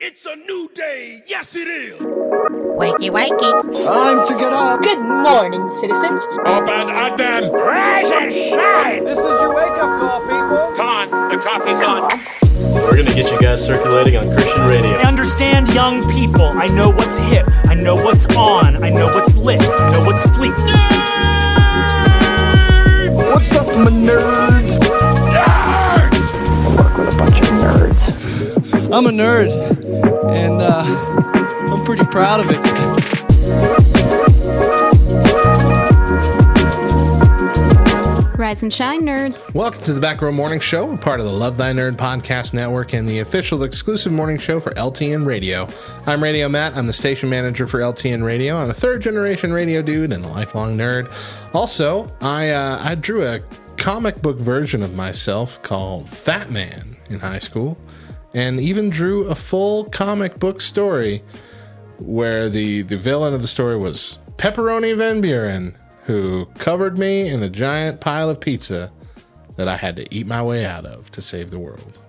It's a new day. Yes, it is. Wakey, wakey. Time to get up. Good morning, citizens. Up and at them. Rise and shine. This is your wake-up call, people. Come on, the coffee's on. We're gonna get you guys circulating on Christian radio. I understand young people. I know what's hip. I know what's on. I know what's lit. I know what's fleet. What's up, my nerds? Nerds! I work with a bunch of nerds. I'm a nerd, and I'm pretty proud of it. Rise and shine, nerds. Welcome to the Back Row Morning Show, a part of the Love Thy Nerd podcast network and the official exclusive morning show for LTN Radio. I'm Radio Matt. I'm the station manager for LTN Radio. I'm a third-generation radio dude and a lifelong nerd. Also, I drew a comic book version of myself called Fat Man in high school, and even drew a full comic book story where the villain of the story was Pepperoni Van Buren, who covered me in a giant pile of pizza that I had to eat my way out of to save the world.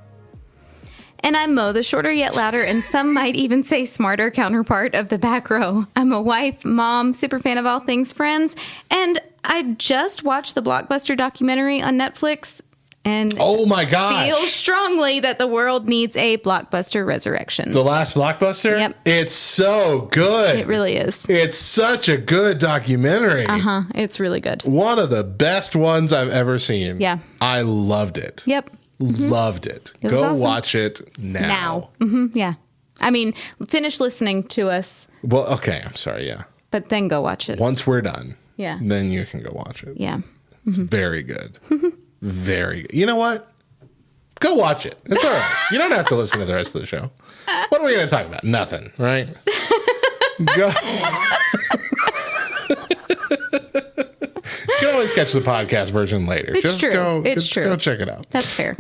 And I'm Mo, the shorter yet louder, and some might even say smarter counterpart of the Back Row. I'm a wife, mom, super fan of all things Friends, and I just watched the Blockbuster documentary on Netflix, and oh my gosh, feel strongly that the world needs a Blockbuster resurrection. The last Blockbuster? Yep. It's so good. It really is. It's such a good documentary. Uh-huh. It's really good. One of the best ones I've ever seen. Yeah. I loved it. Yep. Loved it. It was Go awesome. Watch it now. Yeah. I mean, finish listening to us, Well, okay. I'm sorry. Yeah. but then go watch it. Once we're done. Yeah. Then you can go watch it. Yeah. It's very good. Very good. You know what? Go watch it. It's all right. You don't have to listen to the rest of the show. What are we going to talk about? Nothing, right? Go. You can always catch the podcast version later. It's true. It's true. Go check it out. That's fair.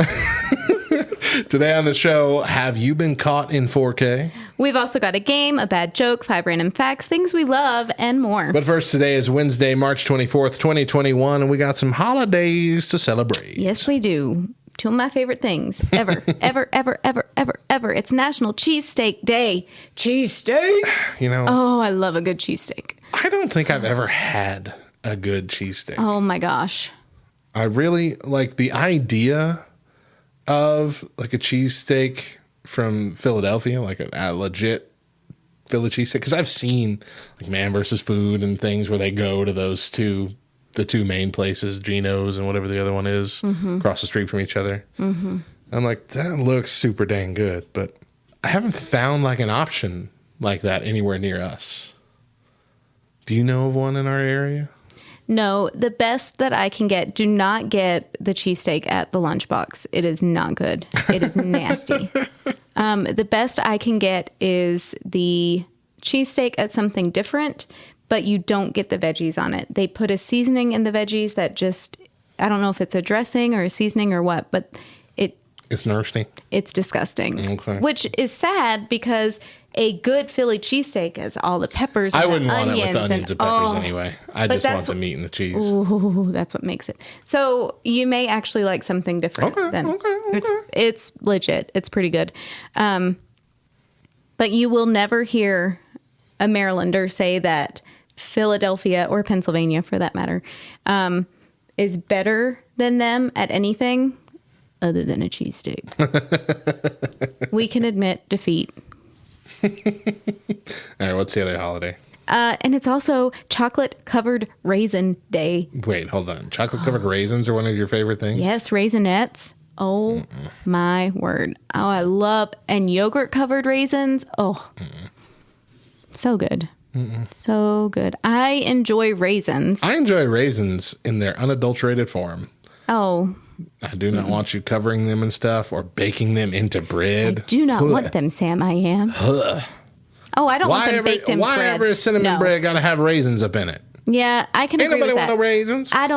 Today on the show, have you been caught in 4K? We've also got a game, a bad joke, 5 random facts, things we love, and more. But first, today is Wednesday, March 24th, 2021, and we got some holidays to celebrate. Yes, we do. Two of my favorite things ever, ever. It's National Cheesesteak Day. Cheesesteak? You know, Oh, I love a good cheesesteak. I don't think I've ever had a good cheesesteak. Oh my gosh. I really like the idea of like a cheesesteak from Philadelphia, like a legit Philly cheesesteak. Because I've seen like Man vs. Food and things where they go to the two main places, Geno's and whatever the other one is, across the street from each other. Mm-hmm. I'm like, that looks super dang good, but I haven't found like an option like that anywhere near us. Do you know of one in our area? No, the best that I can get, do not get the cheesesteak at the lunchbox. It is not good. It is nasty. The best I can get is the cheesesteak at something different, but you don't get the veggies on it. They put a seasoning in the veggies that just, I don't know if it's a dressing or a seasoning or what, but It's nasty. it's disgusting. Okay. Which is sad because a good Philly cheesesteak has all the peppers and I wouldn't the want onions it with the onions and peppers oh, anyway. I but just want that's the meat and the cheese. Ooh, that's what makes it. So you may actually like something different. Okay. It's legit. It's pretty good. But you will never hear a Marylander say that Philadelphia or Pennsylvania, for that matter, is better than them at anything other than a cheesesteak. We can admit defeat. All right, what's the other holiday? And it's also chocolate-covered raisin day. Wait, hold on. Chocolate-covered raisins are one of your favorite things? Yes, raisinets. Oh, my word. Oh, I love... And yogurt-covered raisins. Oh, so good. So good. I enjoy raisins. I enjoy raisins in their unadulterated form. Oh, I do not want you covering them and stuff or baking them into bread. I do not want them, Sam. I am. Oh, I don't want them baked in bread. Why ever cinnamon bread got to have raisins up in it? Yeah, I can agree with that. Ain't nobody want no raisins. I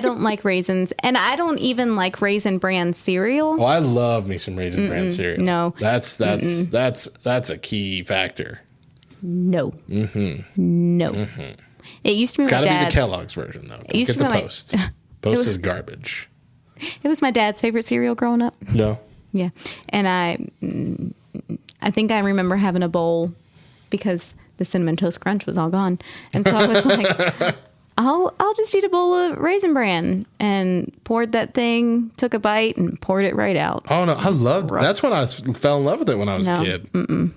don't like raisins, and I don't even like Raisin Bran cereal. Oh, I love me some Raisin Bran cereal. No. That's a key factor. No. No. It used to be my Gotta dad's. be the Kellogg's version though. Don't used get to the be my- Post. Post is garbage. It was my dad's favorite cereal growing up. No. Yeah. And I think I remember having a bowl because the Cinnamon Toast Crunch was all gone. And so I was like, I'll just eat a bowl of Raisin Bran, and poured that thing, took a bite, and poured it right out. Oh, no. I loved that's when I fell in love with it when I was a kid. Mm-mm.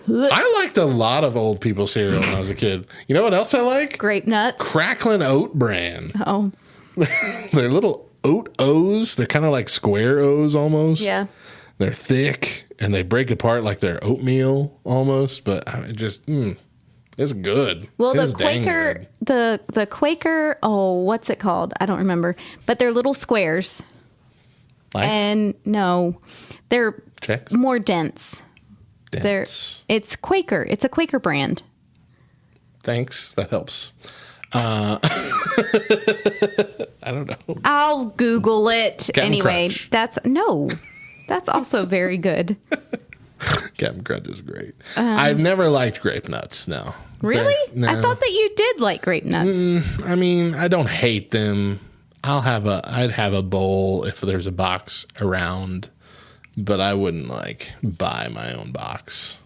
I liked a lot of old people cereal when I was a kid. You know what else I like? Grape nuts. Cracklin' Oat Bran. Oh. They're little oat O's. They're kind of like square O's almost. Yeah. They're thick, and they break apart like they're oatmeal almost, but it just, it's good. Well, It the is dang Quaker, good. the Quaker, what's it called? I don't remember. But they're little squares. Life? And no, they're Chex? more dense. Dense. It's Quaker. It's a Quaker brand. Thanks. That helps. I don't know. I'll Google it. Captain Anyway, Crunch. that's also very good. Captain Crunch is great. I've never liked grape nuts, no. Really? No. I thought that you did like grape nuts. I mean, I don't hate them. I'd have a bowl if there's a box around, but I wouldn't like buy my own box.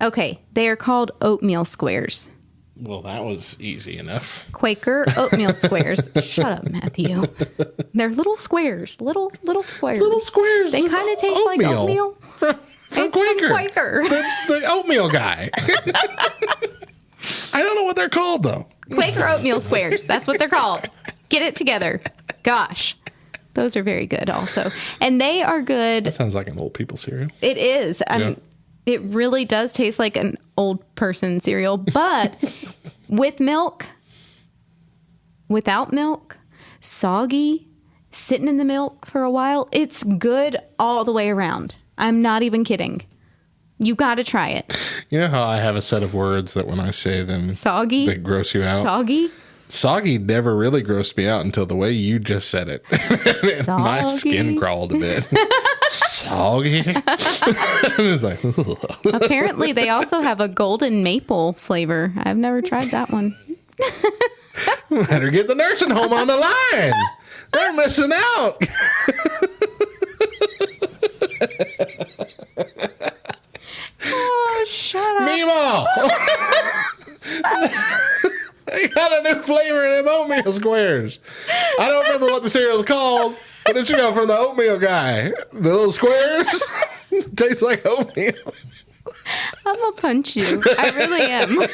Okay, they are called oatmeal squares. Well, that was easy enough. Quaker oatmeal squares. Shut up, Matthew. They're little squares. Little squares. Little squares. They of kind of taste like oatmeal. From It's Quaker. from Quaker. The oatmeal guy. I don't know what they're called, though. Quaker oatmeal squares. That's what they're called. Get it together. Gosh. Those are very good also. And they are good. That sounds like an old people cereal. It is. Yeah. It really does taste like an old person cereal, but with milk, without milk, soggy, sitting in the milk for a while, it's good all the way around. I'm not even kidding. You got to try it. You know how I have a set of words that when I say them, Soggy? they gross you out? Soggy? Soggy never really grossed me out until the way you just said it. My skin Soggy? crawled a bit. Soggy? It's like, ugh. Apparently, they also have a golden maple flavor. I've never tried that one. Better get the nursing home on the line. They're missing out. Oh, shut up. Mimo! They got a new flavor in them oatmeal squares. I don't remember what the cereal's called, but it's, from the oatmeal guy. The little squares taste like oatmeal. I'm going to punch you. I really am. And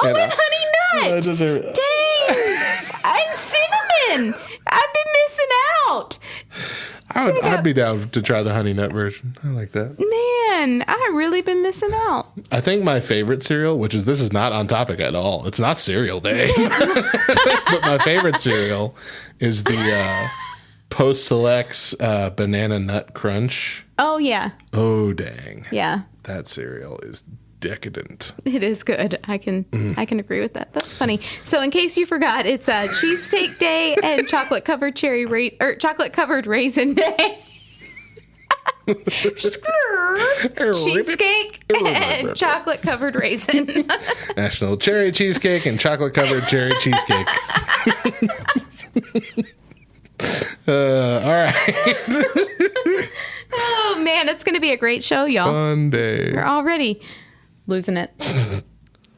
honey nut. Dang. And cinnamon. I've been missing out. I'd be down to try the honey nut version. I like that. Man, I've really been missing out. I think my favorite cereal, this is not on topic at all. It's not cereal day. But my favorite cereal is the Post-Select's Banana Nut Crunch. Oh, yeah. Oh, dang. Yeah. That cereal is decadent. It is good. I can agree with that. That's funny. So in case you forgot, it's cheesesteak day and chocolate covered chocolate covered raisin day. Cheesecake and chocolate covered raisin. National Cherry Cheesecake and chocolate covered cherry cheesecake. All right. Oh man, it's going to be a great show, y'all. Fun day. We're already losing it.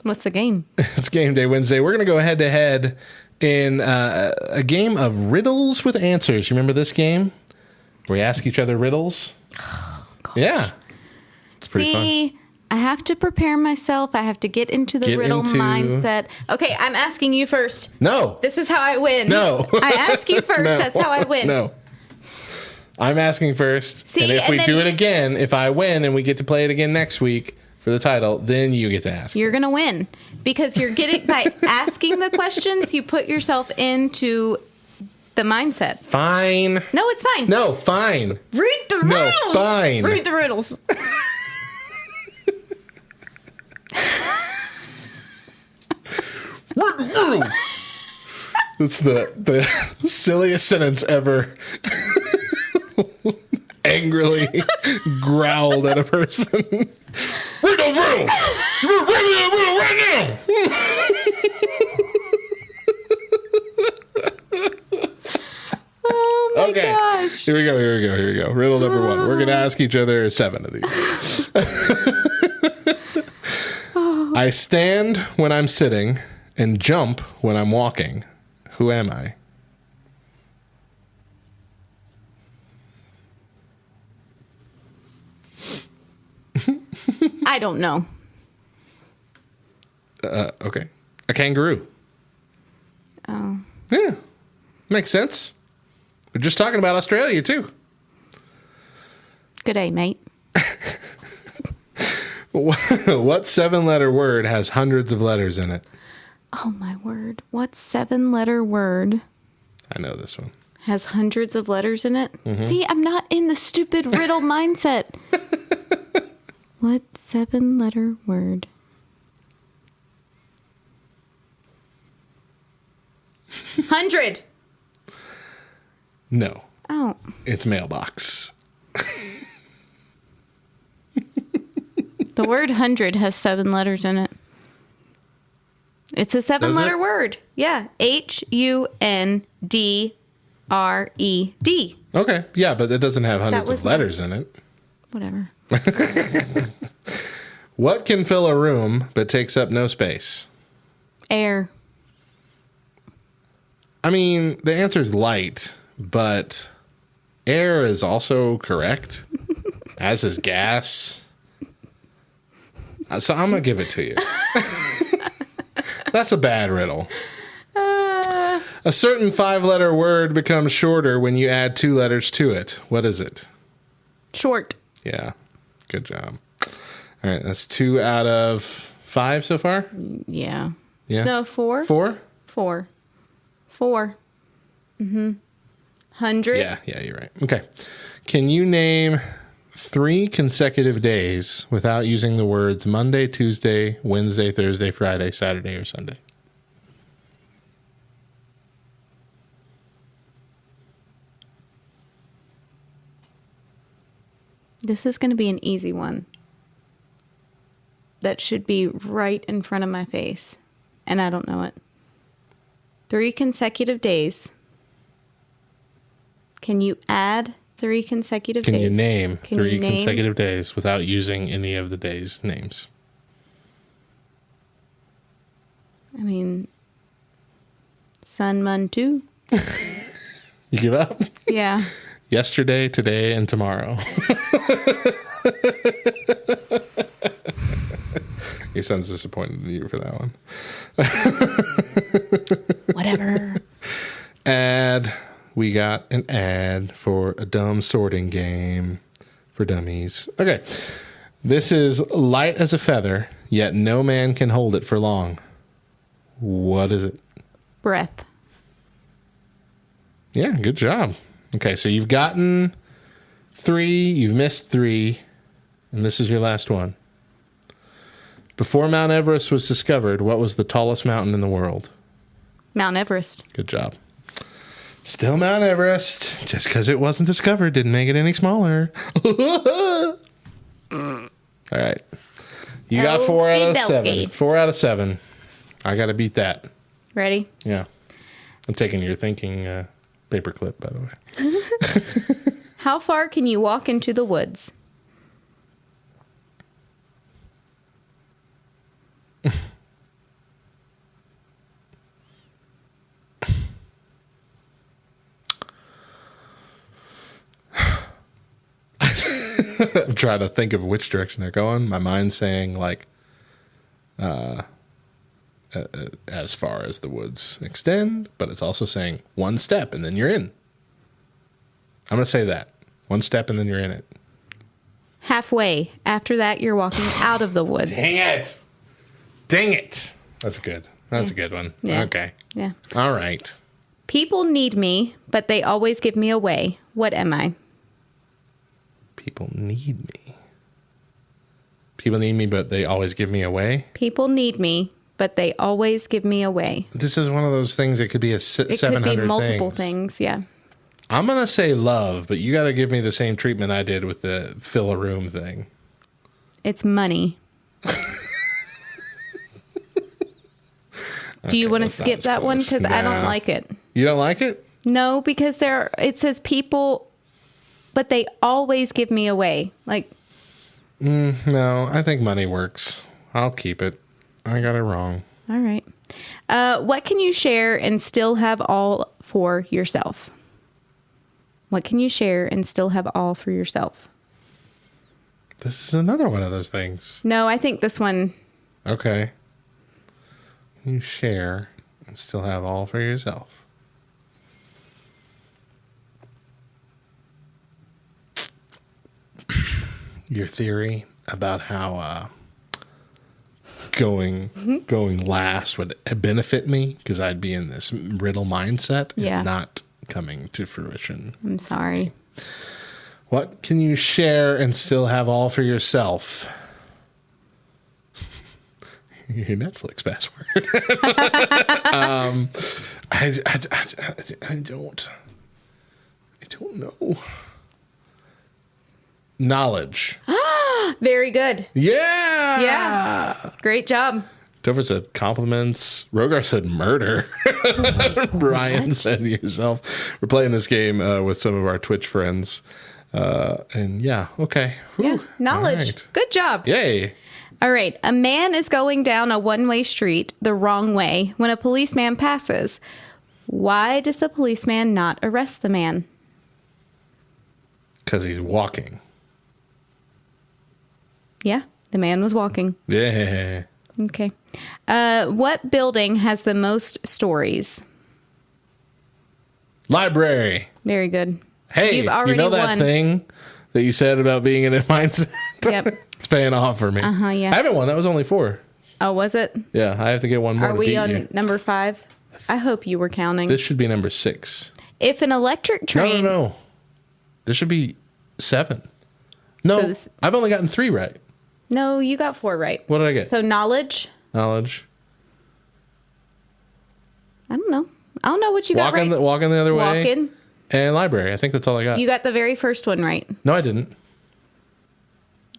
What's the game? It's Game Day Wednesday. We're going to go head to head in a game of riddles with answers. You remember this game? Where we ask each other riddles? Oh, yeah. It's pretty fun. I have to prepare myself. I have to get into the riddle mindset. Okay, I'm asking you first. No. This is how I win. No. I ask you first. No. That's how I win. No. I'm asking first. See, and if we then do it again, if I win and we get to play it again next week for the title, then you get to ask. You're going to win because you're getting, by asking the questions, you put yourself into the mindset. Fine. No, it's fine. No, fine. Read the riddles. No, fine. Read the riddles. That's the silliest sentence ever. Angrily growled at a person. Read those riddles! You're reading that riddle right now! Oh my Okay. gosh. Here we go. Riddle number 1. We're going to ask each other 7 of these. I stand when I'm sitting and jump when I'm walking. Who am I? I don't know. Okay. A kangaroo. Oh. Yeah. Makes sense. We're just talking about Australia, too. Good day, mate. What 7-letter word has hundreds of letters in it? Oh, my word. What 7-letter word I know this one. has hundreds of letters in it? Mm-hmm. See, I'm not in the stupid riddle mindset. What 7-letter word? $100. No. Oh. It's mailbox. The word 100 has 7 letters in it. It's a 7-letter word. Yeah. HUNDRED. Okay. Yeah, but it doesn't have hundreds was of letters in it. Whatever. What can fill a room but takes up no space? Air. I mean, the answer is light, but air is also correct, as is gas. So I'm going to give it to you. That's a bad riddle. A certain 5-letter word becomes shorter when you add 2 letters to it. What is it? Short. Yeah. Good job. All right. That's 2 out of 5 so far? Yeah. Yeah. No, 4. 4? 4. 4. 100. Yeah, you're right. Okay. Can you name 3 consecutive days without using the words Monday, Tuesday, Wednesday, Thursday, Friday, Saturday, or Sunday? This is going to be an easy one. That should be right in front of my face. And I don't know it. 3 consecutive days. Can you add 3 consecutive days? Can you name 3 consecutive days without using any of the days' names? I mean, Sun, Mun, 2. You give up? Yeah. Yesterday, today, and tomorrow. Your son's disappointed in you for that one. Whatever. Ad. We got an ad for a dumb sorting game for dummies. Okay. This is light as a feather, yet no man can hold it for long. What is it? Breath. Yeah, good job. Okay, so you've gotten 3, you've missed 3, and this is your last one. Before Mount Everest was discovered, what was the tallest mountain in the world? Mount Everest. Good job. Still Mount Everest. Just because it wasn't discovered didn't make it any smaller. All right. You got 4 out of 7. 4 out of 7. I got to beat that. Ready? Yeah. I'm taking your thinking paperclip, by the way. How far can you walk into the woods? I'm trying to think of which direction they're going. My mind's saying, like, as far as the woods extend, but it's also saying 1 step and then you're in. I'm going to say that. 1 step and then you're in it. Halfway. After that, you're walking out of the woods. Dang it. Dang it. That's good. That's a good one. Yeah. Okay. Yeah. All right. People need me, but they always give me away. What am I? People need me. People need me, but they always give me away. People need me, but they always give me away. This is one of those things that could be a 700 It could be multiple things, yeah. I'm going to say love, but you got to give me the same treatment I did with the fill a room thing. It's money. Do you want to skip that one? Because I don't like it. You don't like it? No, because it says people but they always give me away. Like, No, I think money works. I'll keep it. I got it wrong. all right. What can you share and still have all for yourself? What can you share and still have all for yourself? This is another one of those things. No, I think this one. Okay. You share and still have all for yourself. Your theory about how going last would benefit me because I'd be in this riddle mindset Yeah. is not coming to fruition. I'm sorry. What can you share and still have all for yourself? Your Netflix password. I don't know. Knowledge. Very good. Yeah. Yeah. Great job. Dover said compliments. Rogar said murder. Brian said yourself. We're playing this game with some of our Twitch friends. And yeah, okay. Yeah. Whew. Knowledge. All right. Good job. Yay. All right. A man is going down a one-way street the wrong way when a policeman passes. Why does the policeman not arrest the man? Because he's walking. Yeah. The man was walking. Yeah. Okay. What building has the most stories? Library. Very good. Hey, You've already you know that won. thing that you said about being in a mindset? Yep. It's paying off for me. Yeah. I haven't won. That was only 4. Oh, was it? Yeah, I have to get one more Are to we beat on you. number 5? I hope you were counting. This should be number 6. If an electric train... No. This should be 7. No, So this- I've only gotten 3 right. No, you got 4 right. What did I get? So knowledge? Knowledge. I don't know. I don't know what you got right. Walking the other way. Walking. And library. I think that's all I got. You got the very first one right. No, I didn't.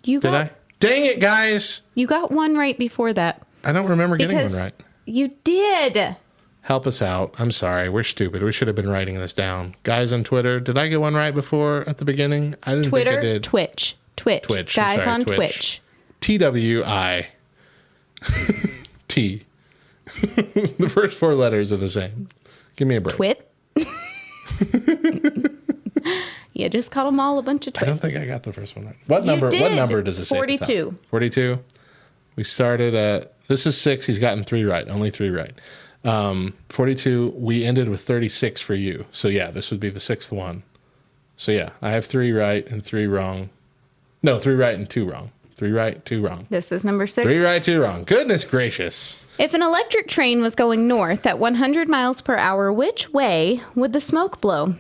You Did got, I? Dang it, guys. You got one right before that. I don't remember getting Because one right. You did. Help us out. I'm sorry. We're stupid. We should have been writing this down. Guys on Twitter, did I get one right before at the beginning? I didn't think I Twitter, did. Twitch. Twitch. I'm Guys sorry, on Twitch. Twitch. TWI. T. The first 4 letters are the same. Give me a break. Twit. You just called them all a bunch of I twits. don't think I got the first one right. What You number? What did. number does it say? 42. 42. We started at. This is 6. He's gotten 3 right. Only 3 right. 42. We ended with 36 for you. So yeah, this would be the 6th one. So yeah, I have 3 right and 3 wrong. No, 3 right and 2 wrong. 3 right, 2 wrong. This is number 6. 3 right, 2 wrong. Goodness gracious. If an electric train was going north at 100 miles per hour, which way would the smoke blow?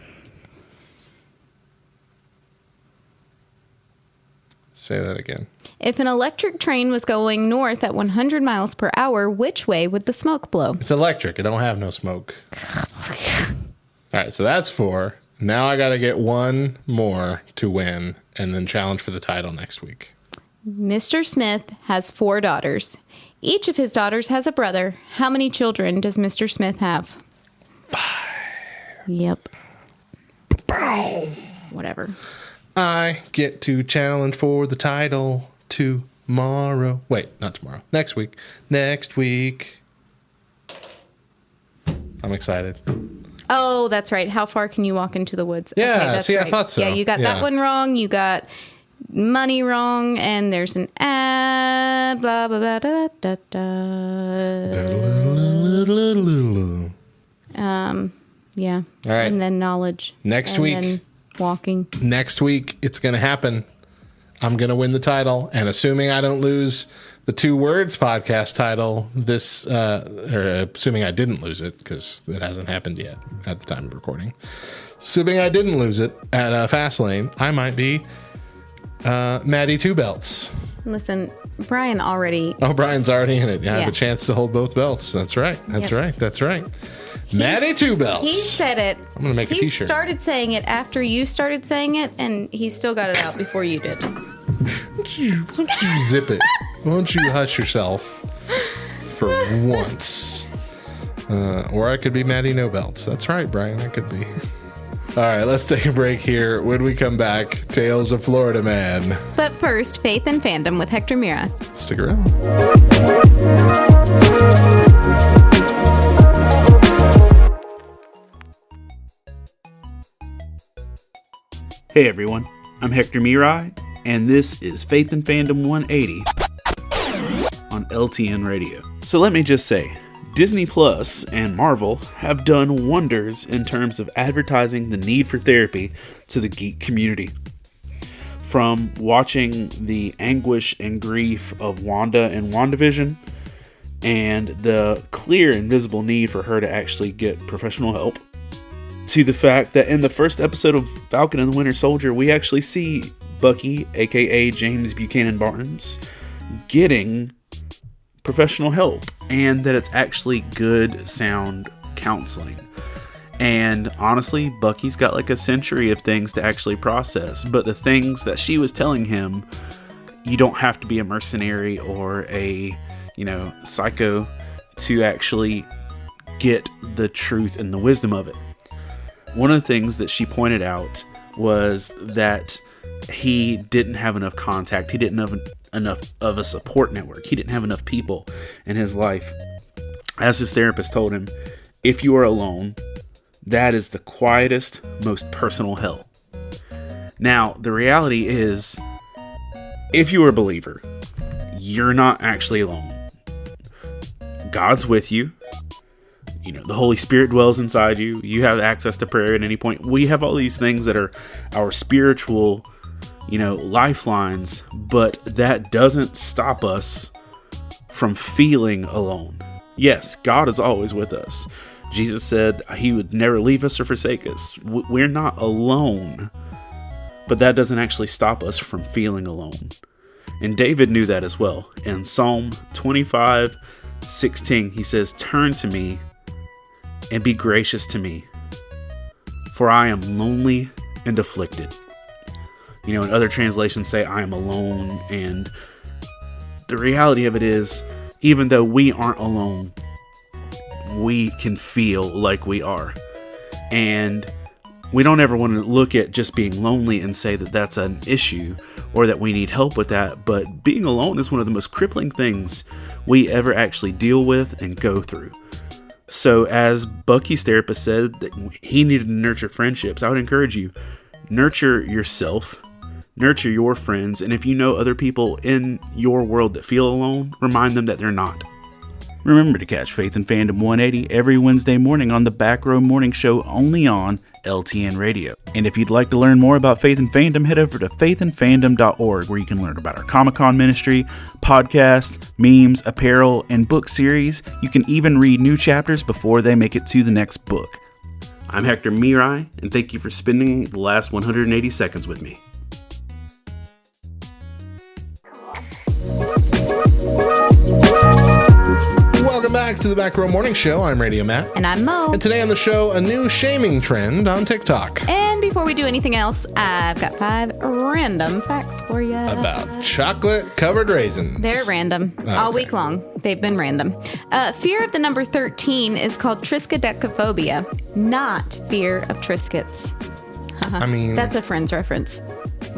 Say that again. If an electric train was going north at 100 miles per hour, which way would the smoke blow? It's electric. It don't have no smoke. All right, so that's 4. Now I got to get 1 more to win and then challenge for the title next week. Mr. Smith has 4 daughters. Each of his daughters has a brother. How many children does Mr. Smith have? 5. Yep. Whatever. I get to challenge for the title tomorrow. Wait, not tomorrow. Next week. Next week. I'm excited. Oh, that's right. How far can you walk into the woods? Yeah, that's see, I right. thought so. Yeah, you got Yeah. that one wrong. You got money wrong, and there's an ad. Blah blah blah da da da. Yeah. All right. And then knowledge. Next and week. Then walking. Next week, it's going to happen. I'm going to win the title. And assuming I don't lose the 2 Words podcast title, or assuming I didn't lose it, because it hasn't happened yet at the time of recording. Assuming I didn't lose it at Fastlane, I might be Maddie 2 Belts. Listen, Brian already. Oh, Brian's already in it. I Yeah. have a chance to hold both belts. That's right. That's Yep. right. That's right. Maddie 2 Belts. He said it. I'm going to make a He t-shirt. started saying it after you started saying it, and he still got it out before you did. Why don't you zip it? Why don't you hush yourself for once? Or I could be Maddie No Belts. That's right, Brian. I could be. All right, let's take a break here. When we come back, Tales of Florida Man. But first, Faith and Fandom with Hector Mira. Stick around. Hey everyone, I'm Hector Mirai, and this is Faith and Fandom 180 on LTN Radio. So let me just say, Disney Plus and Marvel have done wonders in terms of advertising the need for therapy to the geek community. From watching the anguish and grief of Wanda and WandaVision, and the clear and visible need for her to actually get professional help, to the fact that in the first episode of Falcon and the Winter Soldier, we actually see Bucky, aka James Buchanan Barnes, getting professional help, and that it's actually good, sound counseling. And honestly, Bucky's got like a century of things to actually process, but the things that she was telling him, you don't have to be a mercenary or a, psycho to actually get the truth and the wisdom of it. One of the things that she pointed out was that he didn't have enough contact. He didn't have enough of a support network. He didn't have enough people in his life. As his therapist told him, if you are alone, that is the quietest, most personal hell. Now, the reality is, if you are a believer, you're not actually alone. God's with you. The Holy Spirit dwells inside you. You have access to prayer at any point. We have all these things that are our spiritual, lifelines, but that doesn't stop us from feeling alone. Yes, God is always with us. Jesus said he would never leave us or forsake us. We're not alone, but that doesn't actually stop us from feeling alone. And David knew that as well. In Psalm 25:16, he says, "Turn to me and be gracious to me, for I am lonely and afflicted." And other translations say I am alone. And the reality of it is, even though we aren't alone, we can feel like we are. And we don't ever want to look at just being lonely and say that that's an issue or that we need help with that. But being alone is one of the most crippling things we ever actually deal with and go through. So as Bucky's therapist said that he needed to nurture friendships, I would encourage you, nurture yourself, nurture your friends, and if you know other people in your world that feel alone, remind them that they're not. Remember to catch Faith and Fandom 180 every Wednesday morning on the Back Row Morning Show, only on LTN Radio. And if you'd like to learn more about Faith and Fandom, head over to faithandfandom.org, where you can learn about our Comic-Con ministry, podcasts, memes, apparel, and book series. You can even read new chapters before they make it to the next book. I'm Hector Mirai, and thank you for spending the last 180 seconds with me. Welcome back to the Back Row Morning Show. I'm Radio Matt. And I'm Mo. And today on the show, a new shaming trend on TikTok. And before we do anything else, I've got 5 random facts for you. About chocolate-covered raisins. They're random. All week long. They've been random. Fear of the number 13 is called triskaidekaphobia, not fear of Triscuits. I mean... That's a Friends reference.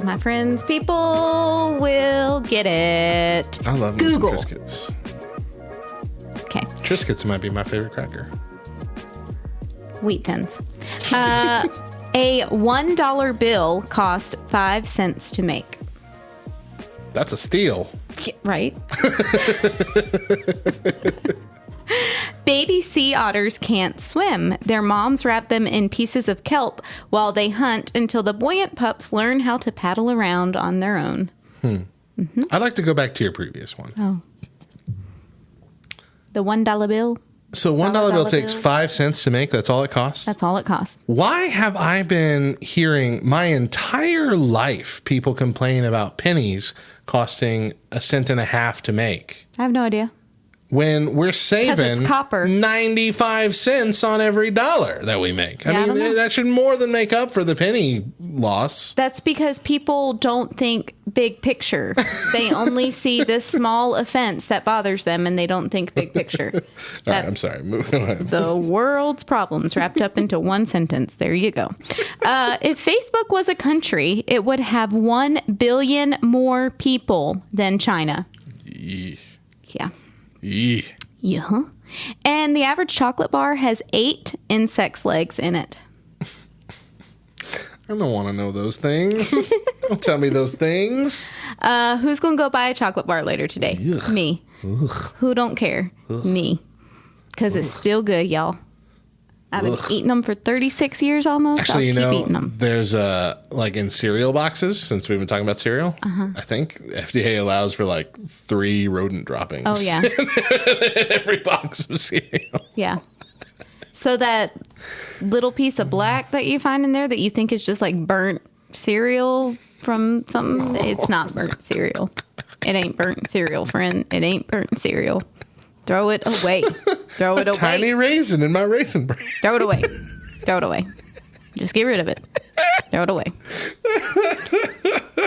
My Friends people will get it. I love Google. Triscuits. Okay. Triscuits might be my favorite cracker. Wheat Thins. A $1 bill cost 5 cents to make. That's a steal. Right? Baby sea otters can't swim. Their moms wrap them in pieces of kelp while they hunt until the buoyant pups learn how to paddle around on their own. Mm-hmm. I'd like to go back to your previous one. Oh. The $1 bill? So $1 bill takes 5 cents to make. That's all it costs? That's all it costs. Why have I been hearing my entire life people complain about pennies costing 1.50 cents to make? I have no idea. when we're saving it's copper. 95 cents on every dollar that we make. Yeah, I I don't know. mean, that should more than make up for the penny loss. That's because people don't think big picture. They only see this small offense that bothers them, and they don't think big picture. All right, I'm sorry. Move on. The world's problems wrapped up into one sentence. There you go. If Facebook was a country, it would have 1 billion more people than China. Eesh. Yeah. Eesh. Yeah. And the average chocolate bar has 8 insect's legs in it. I don't want to know those things. Don't tell me those things. Who's going to go buy a chocolate bar later today? Ugh. Me. Ugh. Who don't care? Ugh. Me. Because it's still good, y'all. I've been eating them for 36 years almost. Actually, I'll keep eating them. there's like in cereal boxes, since we've been talking about cereal, I think FDA allows for like 3 rodent droppings. Oh, yeah. Every box of cereal. Yeah. So that little piece of black that you find in there that you think is just like burnt cereal from something, it's not burnt cereal. It ain't burnt cereal, friend. It ain't burnt cereal. Throw it away. Throw it away. Tiny raisin in my raisin bran. Throw it away. Throw it away. Just get rid of it. Throw it away.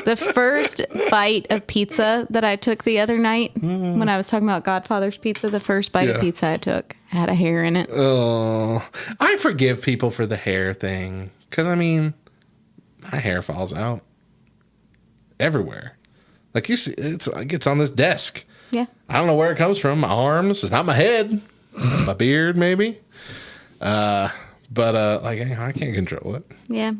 The first bite of pizza that I took the other night, when I was talking about Godfather's Pizza, the first bite of pizza I took had a hair in it. Oh, I forgive people for the hair thing. Because, I mean, my hair falls out everywhere. Like you see, it's on this desk. Yeah. I don't know where it comes from. My arms. It's not my head. My beard, maybe. But like I can't control it. Yeah.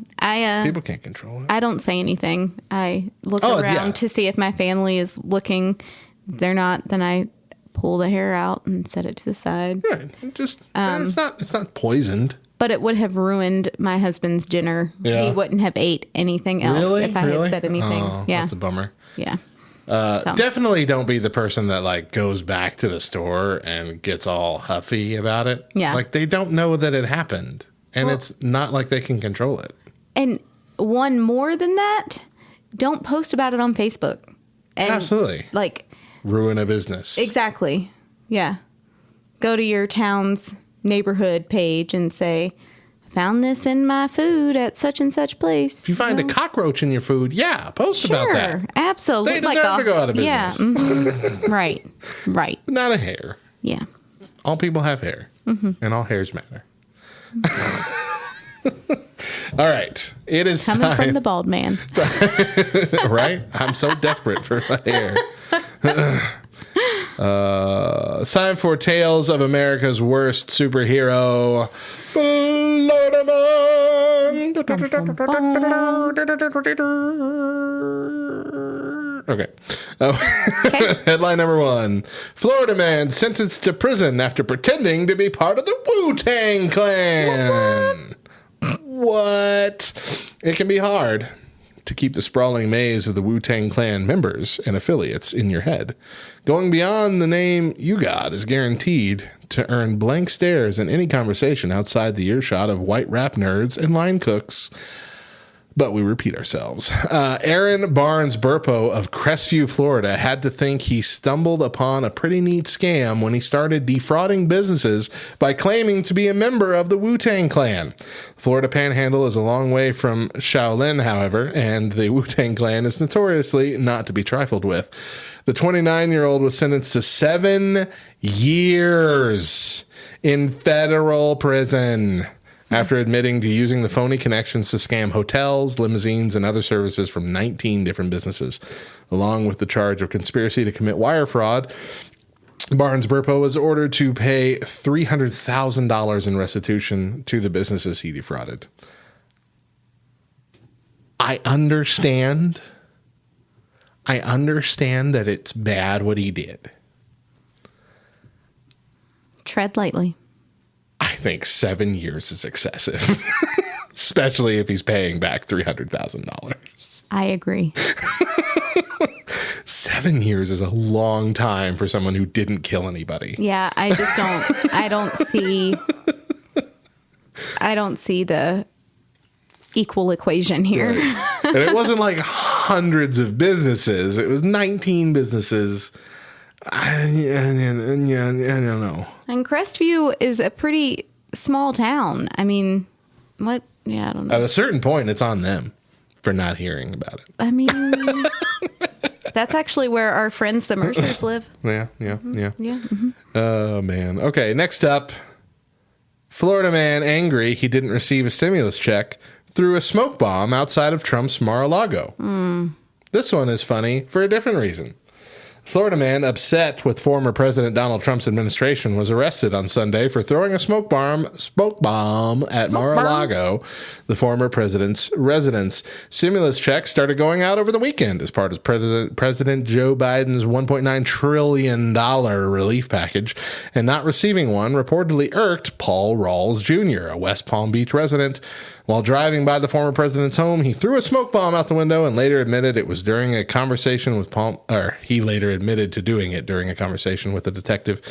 People can't control it. I don't say anything. I look around to see if my family is looking. If they're not, then I pull the hair out and set it to the side. Right. It's not poisoned. But it would have ruined my husband's dinner. Yeah. He wouldn't have ate anything else if I had said anything. Oh, yeah. That's a bummer. Yeah. Definitely don't be the person that like goes back to the store and gets all huffy about it. Yeah. Like they don't know that it happened. And it's not like they can control it. And one more than that, don't post about it on Facebook. And Absolutely. Like ruin a business. Exactly. Yeah. Go to your town's neighborhood page and say, found this in my food at such and such place. If you find a cockroach in your food, post about that. Absolutely. They deserve to go out of business. Yeah. Mm-hmm. Right. Right. Not a hair. Yeah. All people have hair. Mm-hmm. And all hairs matter. All right. It is coming time. from the bald man. Right? I'm so desperate for my hair. It's time for Tales of America's Worst Superhero. Florida Man. Okay. Headline number 1. Florida man sentenced to prison after pretending to be part of the Wu-Tang Clan. What? It can be hard to keep the sprawling maze of the Wu-Tang Clan members and affiliates in your head. Going beyond the name you got is guaranteed to earn blank stares in any conversation outside the earshot of white rap nerds and line cooks. But we repeat ourselves. Aaron Barnes Burpo of Crestview, Florida, had to think he stumbled upon a pretty neat scam when he started defrauding businesses by claiming to be a member of the Wu-Tang Clan. Florida Panhandle is a long way from Shaolin, however, and the Wu-Tang Clan is notoriously not to be trifled with. The 29-year-old was sentenced to 7 years in federal prison after admitting to using the phony connections to scam hotels, limousines, and other services from 19 different businesses. Along with the charge of conspiracy to commit wire fraud, Barnes Burpo was ordered to pay $300,000 in restitution to the businesses he defrauded. I understand that it's bad what he did. Tread lightly. I think 7 years is excessive, especially if he's paying back $300,000. I agree. 7 years is a long time for someone who didn't kill anybody. Yeah, I don't see the equal equation here. Right. And it wasn't like hundreds of businesses. It was 19 businesses. I don't know. And Crestview is a pretty small town. I mean, what? Yeah, I don't know. At a certain point, it's on them for not hearing about it. I mean, that's actually where our friends, the Mercers, live. Yeah. Yeah. Mm-hmm. Oh, man. Okay, next up. Florida man angry he didn't receive a stimulus check threw a smoke bomb outside of Trump's Mar-a-Lago. This one is funny for a different reason. Florida man upset with former President Donald Trump's administration was arrested on Sunday for throwing a smoke bomb at Mar-a-Lago, the former president's residence. Stimulus checks started going out over the weekend as part of President Joe Biden's $1.9 trillion relief package, and not receiving one reportedly irked Paul Rawls Jr., a West Palm Beach resident. While driving by the former president's home, he threw a smoke bomb out the window and later admitted it was during a conversation with he later admitted to doing it during a conversation with a detective.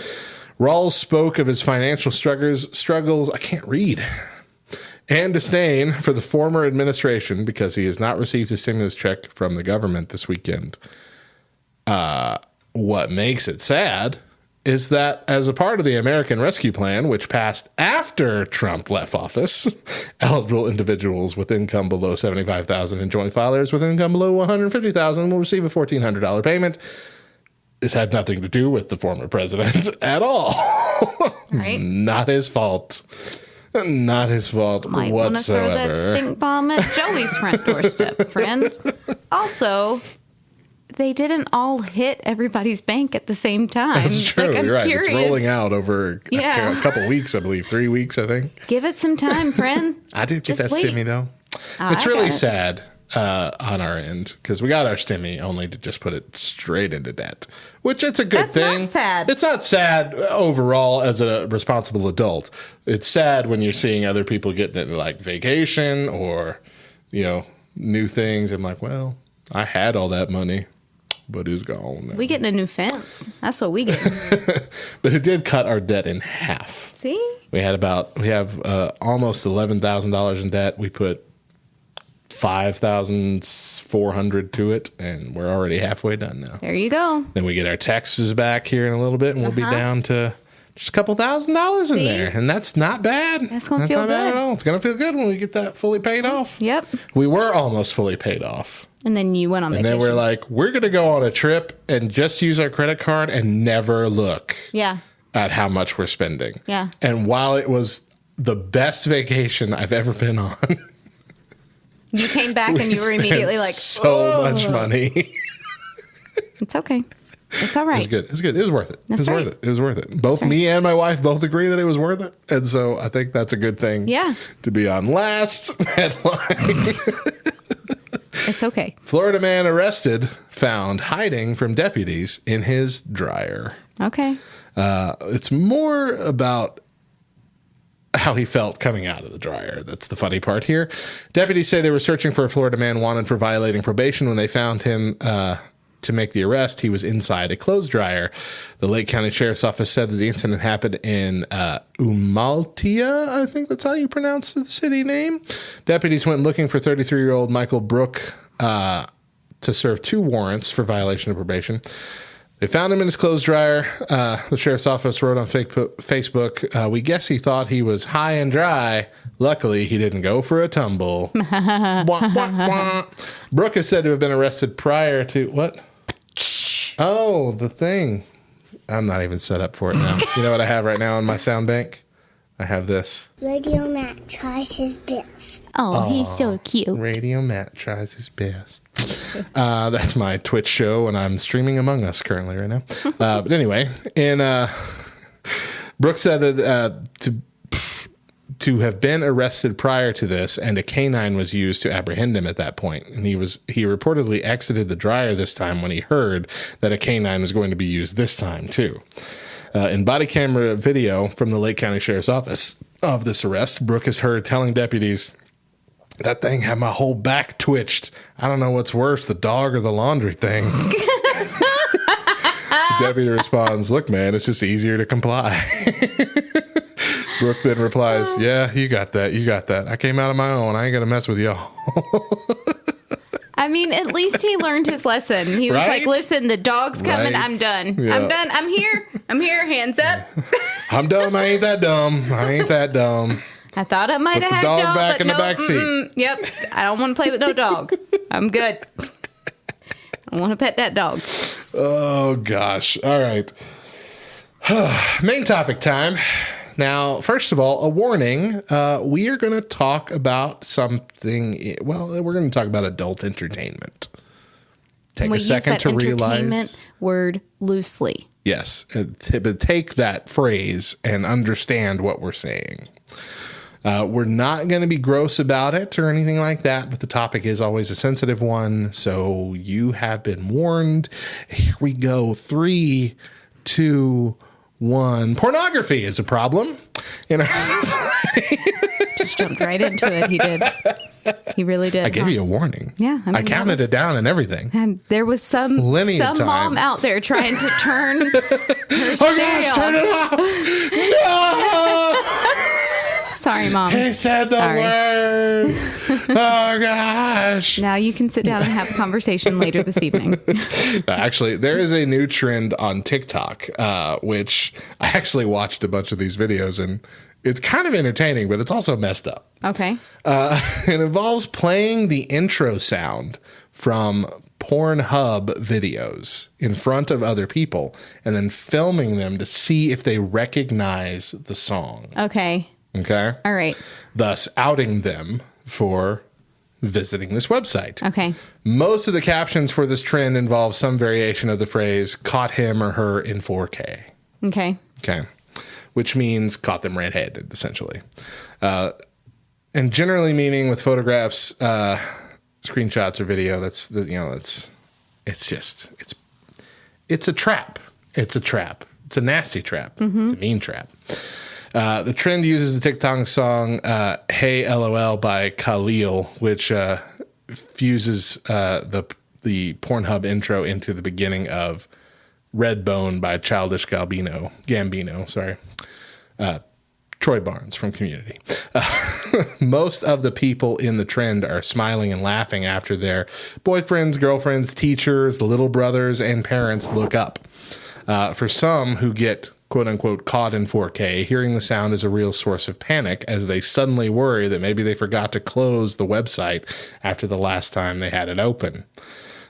Rawls spoke of his financial struggles, I can't read, and disdain for the former administration because he has not received a stimulus check from the government this weekend. What makes it sad is that as a part of the American Rescue Plan, which passed after Trump left office, eligible individuals with income below $75,000 and joint filers with income below $150,000 will receive a $1,400 payment. This had nothing to do with the former president at all. Right? Not his fault. Not his fault Might whatsoever. want to throw that stink bomb at Joey's front doorstep, friend. Also, they didn't all hit everybody's bank at the same time. That's true. Like, I'm You're right. curious. It's rolling out over a couple weeks, I believe. 3 weeks, I think. Give it some time, friend. I did get Just that wait. stimmy, though. It's really sad on our end because we got our stimmy only to just put it straight into debt, which it's a good That's thing. not sad. It's not sad overall as a responsible adult. It's sad when you're seeing other people getting like vacation or, new things. I'm like, well, I had all that money, but it's gone now. We getting a new fence. That's what we get. But it did cut our debt in half. See? We have almost $11,000 in debt. We put $5,400 to it, and we're already halfway done now. There you go. Then we get our taxes back here in a little bit, and we'll be down to just a couple $1,000s in there, and that's not bad. That's gonna feel not bad good. at all. It's gonna feel good when we get that fully paid off. Yep. We were almost fully paid off, And then you went on and vacation. then we're like, we're gonna go on a trip and just use our credit card and never look Yeah. at how much we're spending. Yeah. And while it was the best vacation I've ever been on, You came back and you were spent immediately like, so much money. it's okay. It's all It right. was good. It was good. It was worth it. That's it was right. worth it. It was worth it. Both right. me and my wife both agree that it was worth it. And so I think that's a good thing Yeah. to be on last headline. It's okay. Florida man arrested, found hiding from deputies in his dryer. Okay. It's more about how he felt coming out of the dryer. That's the funny part here. Deputies say they were searching for a Florida man wanted for violating probation. When they found him to make the arrest, he was inside a clothes dryer. The Lake County Sheriff's Office said that the incident happened in Umaltia, I think that's how you pronounce the city name. Deputies went looking for 33-year-old Michael Brook to serve 2 warrants for violation of probation. They found him in his clothes dryer. The sheriff's office wrote on Facebook, we guess he thought he was high and dry. Luckily, he didn't go for a tumble. Wah, wah, wah. Brooke is said to have been arrested prior to... What? Oh, the thing. I'm not even set up for it now. You know what I have right now on my sound bank? I have this. Radio Matt tries his best. Oh, he's so cute. Radio Matt tries his best. That's my Twitch show, and I'm streaming Among Us currently right now. But anyway, Brooke said that to have been arrested prior to this, and a canine was used to apprehend him at that point. And he reportedly exited the dryer this time when he heard that a canine was going to be used this time too. In body camera video from the Lake County Sheriff's Office of this arrest, Brooke is heard telling deputies, "That thing had my whole back twitched. I don't know what's worse, the dog or the laundry thing." The deputy responds, "Look, man, it's just easier to comply." Brooke then replies, "Yeah, you got that. You got that. I came out on my own. I ain't going to mess with y'all." I mean, at least he learned his lesson. He was Right? like, listen, the dog's coming. Right. I'm done. Yeah. I'm done. I'm here. Hands up. I'm dumb. I ain't that dumb. I thought I might have the had dog y'all, back but in the no. back seat. Yep. I don't want to play with no dog. I'm good. I want to pet that dog. Oh, gosh. All right. Main topic time. Now, first of all, a warning. We are going to talk about something. Well, we're going to talk about adult entertainment. Take a second to realize. Entertainment word loosely. Yes. Take that phrase and understand what we're saying. We're not going to be gross about it or anything like that, but the topic is always a sensitive one. So you have been warned. Here we go. 3, 2, 1. Pornography is a problem in our society. Just jumped right into it. He did. He really did. I gave you a warning. Yeah. I counted it down and everything. And there was some mom out there trying to turn her Oh, stereo. gosh, turn it off. No! Sorry, Mom. He said the word. Oh, gosh. Now you can sit down and have a conversation later this evening. Actually, there is a new trend on TikTok, which I actually watched a bunch of these videos, and it's kind of entertaining, but it's also messed up. Okay. It involves playing the intro sound from Pornhub videos in front of other people and then filming them to see if they recognize the song. Okay. Okay. All right. Thus outing them for visiting this website. Okay. Most of the captions for this trend involve some variation of the phrase caught him or her in 4K. Okay. Okay. Which means caught them red-handed, essentially. And generally meaning with photographs, screenshots or video, it's a trap. It's a trap. It's a nasty trap. Mm-hmm. It's a mean trap. The trend uses the TikTok song Hey LOL by Khalil, which fuses the Pornhub intro into the beginning of Redbone by Childish Gambino, sorry. Troy Barnes from Community. Most of the people in the trend are smiling and laughing after their boyfriends, girlfriends, teachers, little brothers, and parents look up. For some who get quote-unquote caught in 4K, hearing the sound is a real source of panic as they suddenly worry that maybe they forgot to close the website after the last time they had it open.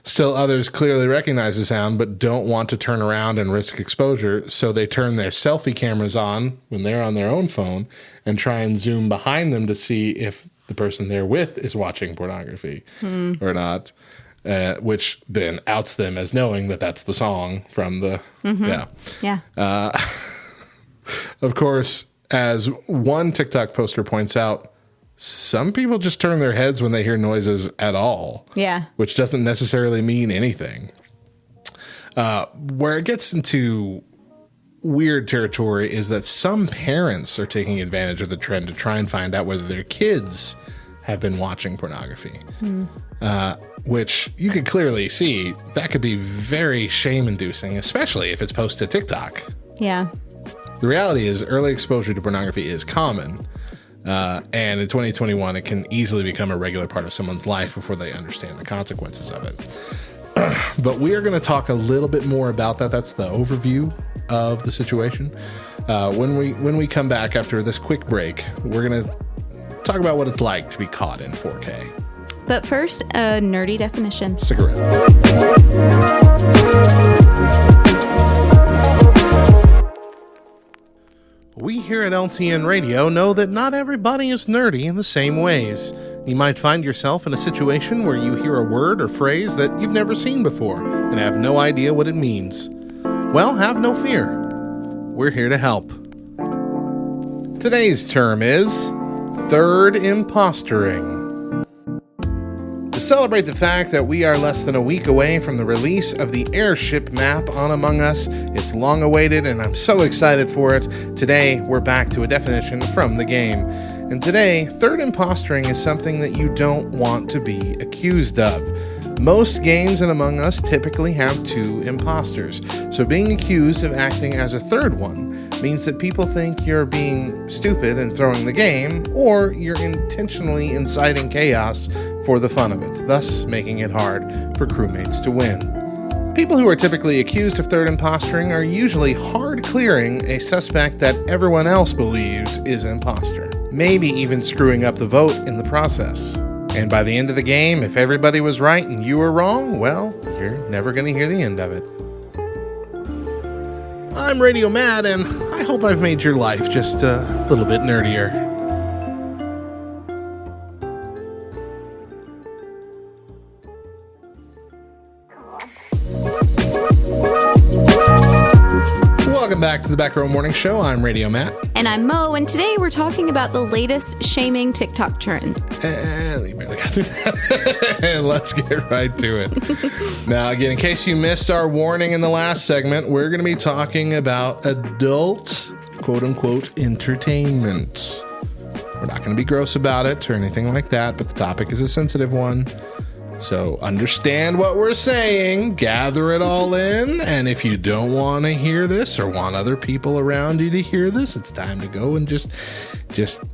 Still others clearly recognize the sound but don't want to turn around and risk exposure, so they turn their selfie cameras on when they're on their own phone and try and zoom behind them to see if the person they're with is watching pornography or not. Which then outs them as knowing that that's the song from the... Yeah. Of course, as one TikTok poster points out, some people just turn their heads when they hear noises at all. Yeah. Which doesn't necessarily mean anything. Where it gets into weird territory is that some parents are taking advantage of the trend to try and find out whether their kids have been watching pornography. Which you could clearly see that could be very shame-inducing, especially if it's posted to TikTok. Yeah. The reality is early exposure to pornography is common. And in 2021, it can easily become a regular part of someone's life before they understand the consequences of it. But we are going to talk a little bit more about that. That's the overview of the situation. When we come back after this quick break, we're going to talk about what it's like to be caught in 4K. But first, a nerdy definition. Stick around. We here at LTN Radio know that not everybody is nerdy in the same ways. You might find yourself in a situation where you hear a word or phrase that you've never seen before and have no idea what it means. Well, have no fear. We're here to help. Today's term is third impostering. To celebrate the fact that we are less than a week away from the release of the Airship map on Among Us, it's long awaited and I'm so excited for it. Today, we're back to a definition from the game. And today, third impostering is something that you don't want to be accused of. Most games in Among Us typically have 2 imposters, so being accused of acting as a third one means that people think you're being stupid and throwing the game, or you're intentionally inciting chaos for the fun of it, thus making it hard for crewmates to win. People who are typically accused of third impostoring are usually hard clearing a suspect that everyone else believes is imposter, maybe even screwing up the vote in the process. And by the end of the game, if everybody was right and you were wrong, well, you're never going to hear the end of it. I'm Radio Matt, and I hope I've made your life just a little bit nerdier. Welcome back to the Back Row Morning Show. I'm Radio Matt. And I'm Mo, and today we're talking about the latest shaming TikTok trend. You barely got through that. And let's get right to it. Now, again, in case you missed our warning in the last segment, we're going to be talking about adult, quote-unquote, entertainment. We're not going to be gross about it or anything like that, but the topic is a sensitive one. So understand what we're saying, gather it all in, and if you don't want to hear this or want other people around you to hear this, it's time to go and just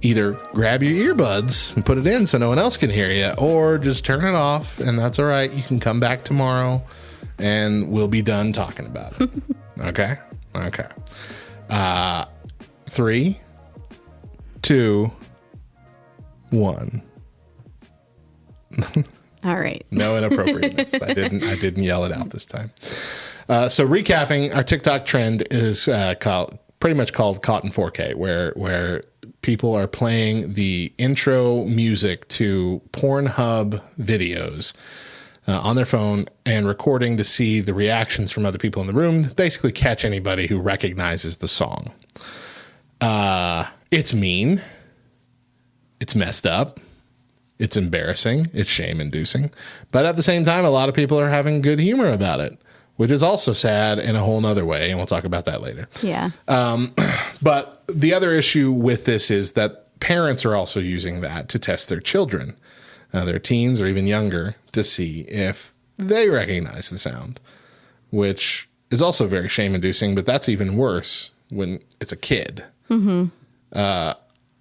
either grab your earbuds and put it in so no one else can hear you, or just turn it off, and that's all right. You can come back tomorrow, and we'll be done talking about it. Okay? Okay. 3, 2, 1. All right. No inappropriateness. I didn't yell it out this time. So recapping, our TikTok trend is pretty much called Caught in 4K, where people are playing the intro music to Pornhub videos on their phone and recording to see the reactions from other people in the room. Basically, catch anybody who recognizes the song. It's mean. It's messed up. It's embarrassing. It's shame-inducing. But at the same time, a lot of people are having good humor about it, which is also sad in a whole nother way, and we'll talk about that later. Yeah. But the other issue with this is that parents are also using that to test their children, their teens or even younger, to see if they recognize the sound, which is also very shame-inducing, but that's even worse when it's a kid. Mm-hmm.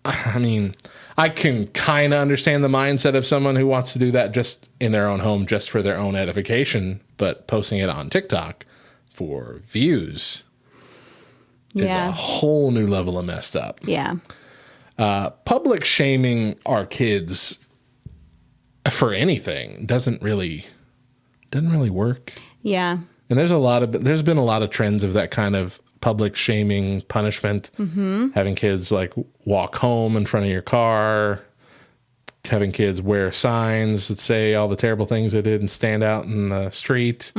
I mean, I can kind of understand the mindset of someone who wants to do that just in their own home, just for their own edification, but posting it on TikTok for views is a whole new level of messed up. Yeah. Public shaming our kids for anything doesn't really work. Yeah. And there's been a lot of trends of that kind of public shaming punishment, having kids like walk home in front of your car, having kids wear signs that say all the terrible things they did and stand out in the street,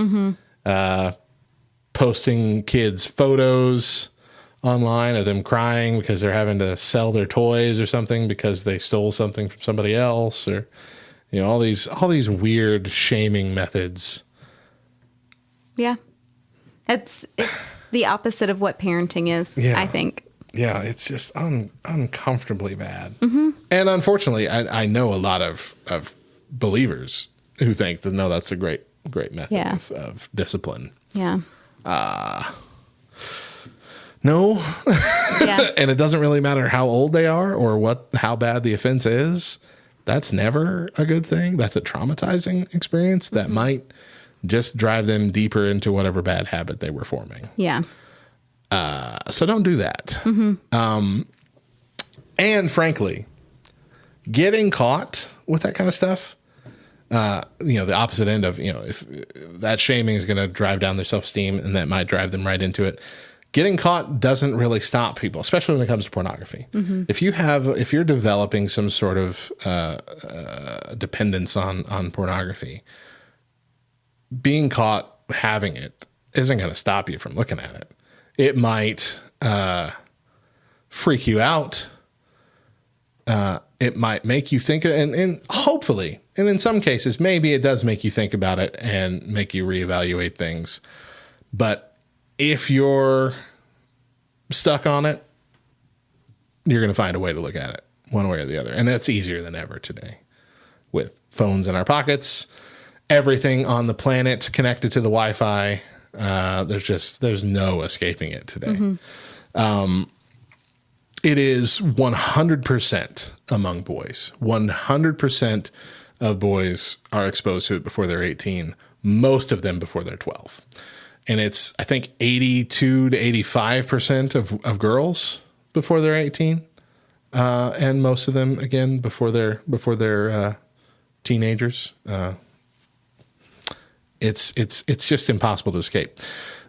posting kids' photos online of them crying because they're having to sell their toys or something because they stole something from somebody else, or all these weird shaming methods. Yeah. It's the opposite of what parenting is, I think. Yeah, it's just uncomfortably bad. Mm-hmm. And unfortunately, I know a lot of believers who think that, no, that's a great method of discipline. Yeah. No. Yeah. And it doesn't really matter how old they are or how bad the offense is. That's never a good thing. That's a traumatizing experience that might just drive them deeper into whatever bad habit they were forming. Yeah. So don't do that. Mm-hmm. And frankly, getting caught with that kind of stuff, the opposite end of, if that shaming is going to drive down their self-esteem and that might drive them right into it. Getting caught doesn't really stop people, especially when it comes to pornography. Mm-hmm. If you're developing some sort of dependence on pornography, being caught having it isn't going to stop you from looking at it. It might freak you out. It might make you think, and hopefully, and in some cases, maybe it does make you think about it and make you reevaluate things. But if you're stuck on it, you're going to find a way to look at it one way or the other. And that's easier than ever today with phones in our pockets, everything on the planet connected to the Wi-Fi. There's no escaping it today. Mm-hmm. It is 100% among boys, 100% of boys are exposed to it before they're 18, most of them before they're 12. And it's, I think, 82 to 85% of girls before they're 18. And most of them, again, before they're teenagers. It's just impossible to escape.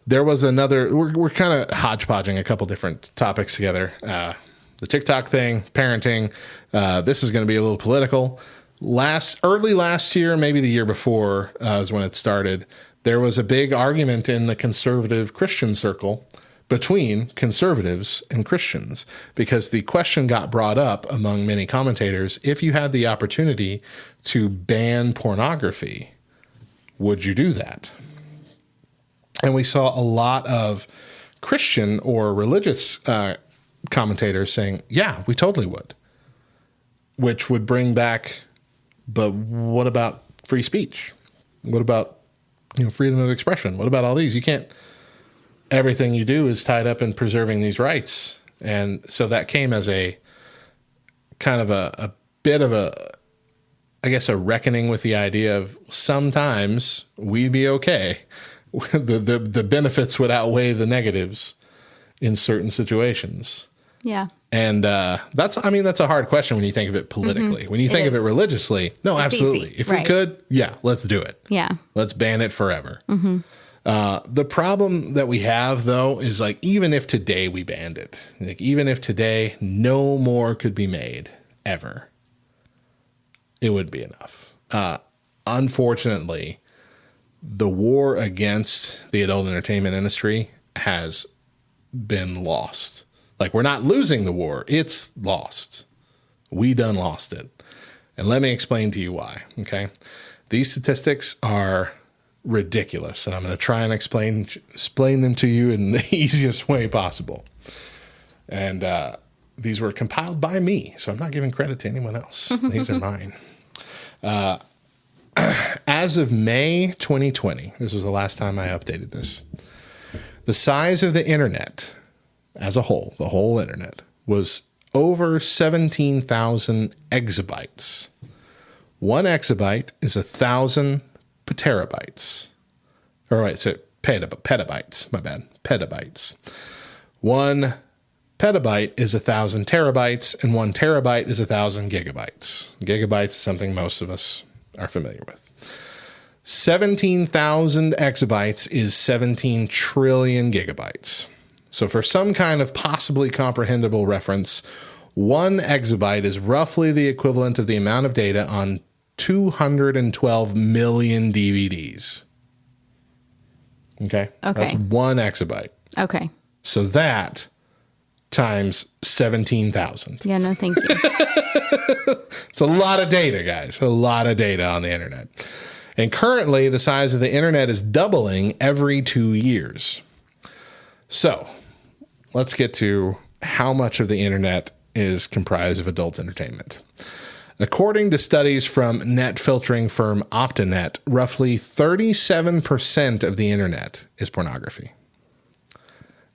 There was another, we're kind of hodgepodging a couple different topics together. The TikTok thing, parenting. This is going to be a little political. Early last year, maybe the year before, is when it started. There was a big argument in the conservative Christian circle between conservatives and Christians, because the question got brought up among many commentators: if you had the opportunity to ban pornography, would you do that? And we saw a lot of Christian or religious commentators saying, yeah, we totally would, which would bring back, but what about free speech? What about, freedom of expression? What about all these? You can't, everything you do is tied up in preserving these rights. And so that came as a kind of a bit of a reckoning with the idea of sometimes we'd be okay. The benefits would outweigh the negatives in certain situations. Yeah. And that's a hard question when you think of it politically. Mm-hmm. When you think of it religiously, no, it's absolutely. Easy. If we could, let's do it. Yeah. Let's ban it forever. Mm-hmm. The problem that we have, though, is like, even if today we banned it, like even if today no more could be made ever, it would be enough. Unfortunately, the war against the adult entertainment industry has been lost. Like, we're not losing the war. It's lost. We done lost it. And let me explain to you why, okay? These statistics are ridiculous, and I'm going to try and explain them to you in the easiest way possible. And these were compiled by me, so I'm not giving credit to anyone else. These are mine. As of May 2020, this was the last time I updated this, the size of the internet as a whole, the whole internet, was over 17,000 exabytes. 1 exabyte is 1,000 petabytes. Or wait, so petabytes, my bad, petabytes. 1 petabyte is 1,000 terabytes, and 1 terabyte is 1,000 gigabytes. Gigabytes is something most of us are familiar with. 17,000 exabytes is 17 trillion gigabytes. So for some kind of possibly comprehensible reference, 1 exabyte is roughly the equivalent of the amount of data on 212 million DVDs. Okay? That's 1 exabyte. Okay. So that times 17,000. Yeah, no, thank you. It's a lot of data, guys. A lot of data on the internet. And currently, the size of the internet is doubling every 2 years. So, let's get to how much of the internet is comprised of adult entertainment. According to studies from net filtering firm Optinet, roughly 37% of the internet is pornography.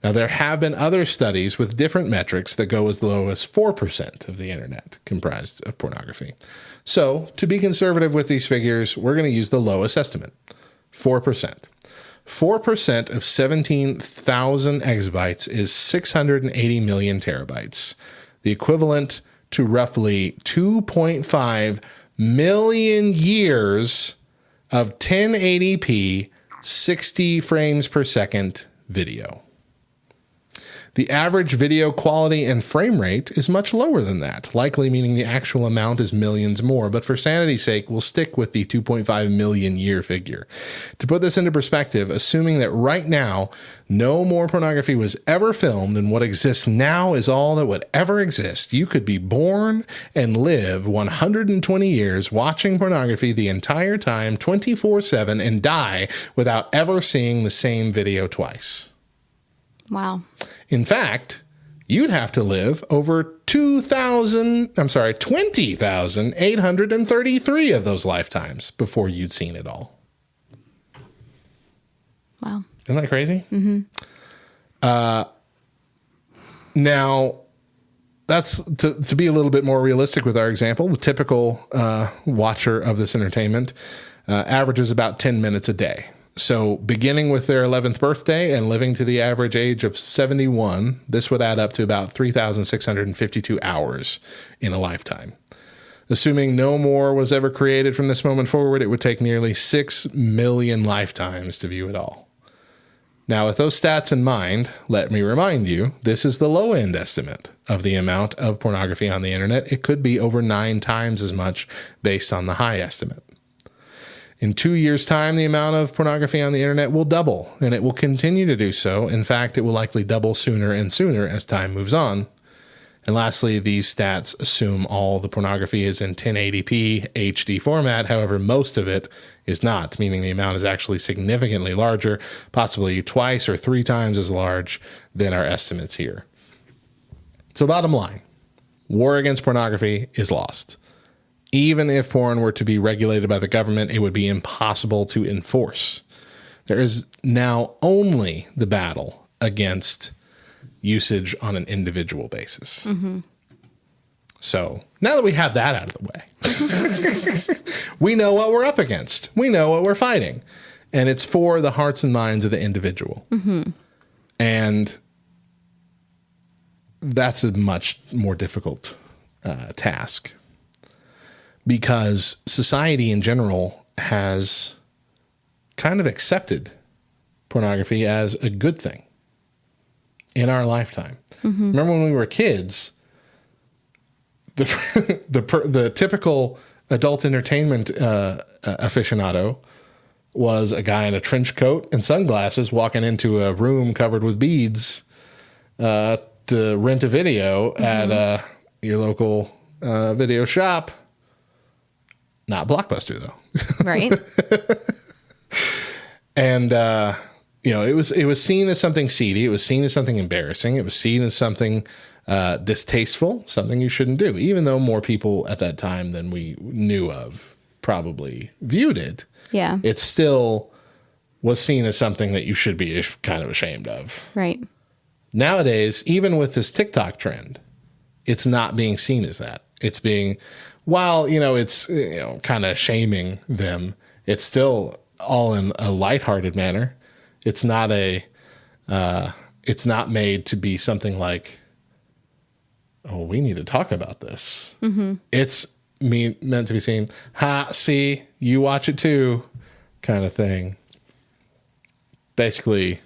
Now, there have been other studies with different metrics that go as low as 4% of the internet comprised of pornography. So, to be conservative with these figures, we're going to use the lowest estimate, 4%. 4% of 17,000 exabytes is 680 million terabytes, the equivalent to roughly 2.5 million years of 1080p, 60 frames per second video. The average video quality and frame rate is much lower than that, likely meaning the actual amount is millions more, but for sanity's sake, we'll stick with the 2.5 million year figure. To put this into perspective, assuming that right now no more pornography was ever filmed and what exists now is all that would ever exist, you could be born and live 120 years watching pornography the entire time, 24/7, and die without ever seeing the same video twice. Wow. In fact, you'd have to live over 20,833 of those lifetimes before you'd seen it all. Wow. Isn't that crazy? Mm-hmm. Now, that's to be a little bit more realistic with our example. The typical watcher of this entertainment averages about 10 minutes a day. So beginning with their 11th birthday and living to the average age of 71, this would add up to about 3,652 hours in a lifetime. Assuming no more was ever created from this moment forward, it would take nearly 6 million lifetimes to view it all. Now, with those stats in mind, let me remind you, this is the low-end estimate of the amount of pornography on the internet. It could be over 9 times as much based on the high estimate. In 2 years' time, the amount of pornography on the internet will double, and it will continue to do so. In fact, it will likely double sooner and sooner as time moves on. And lastly, these stats assume all the pornography is in 1080p HD format. However, most of it is not, meaning the amount is actually significantly larger, possibly twice or 3 times as large than our estimates here. So bottom line, war against pornography is lost. Even if porn were to be regulated by the government, it would be impossible to enforce. There is now only the battle against usage on an individual basis. Mm-hmm. So now that we have that out of the way, we know what we're up against. We know what we're fighting. And it's for the hearts and minds of the individual. Mm-hmm. And that's a much more difficult task. Because society in general has kind of accepted pornography as a good thing in our lifetime. Mm-hmm. Remember when we were kids, the typical adult entertainment aficionado was a guy in a trench coat and sunglasses walking into a room covered with beads to rent a video at your local video shop. Not Blockbuster, though. Right. And, it was seen as something seedy. It was seen as something embarrassing. It was seen as something distasteful, something you shouldn't do, even though more people at that time than we knew of probably viewed it. Yeah. It still was seen as something that you should be kind of ashamed of. Right. Nowadays, even with this TikTok trend, it's not being seen as that. It's being... While, it's, kind of shaming them, it's still all in a lighthearted manner. It's not it's not made to be something like, oh, we need to talk about this. Mm-hmm. It's meant to be seen, see, you watch it too, kind of thing. Basically,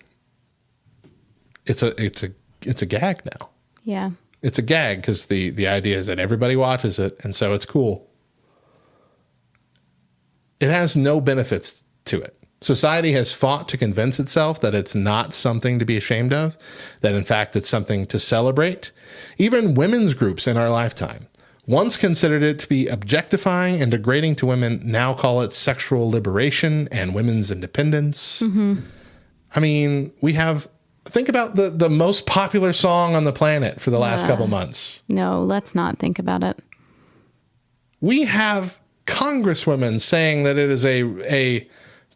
it's a gag now. Yeah. It's a gag because the idea is that everybody watches it, and so it's cool. It has no benefits to it. Society has fought to convince itself that it's not something to be ashamed of, that in fact it's something to celebrate. Even women's groups in our lifetime once considered it to be objectifying and degrading to women, now call it sexual liberation and women's independence. Mm-hmm. I mean, think about the most popular song on the planet for the last couple months. No, let's not think about it. We have congresswomen saying that it is a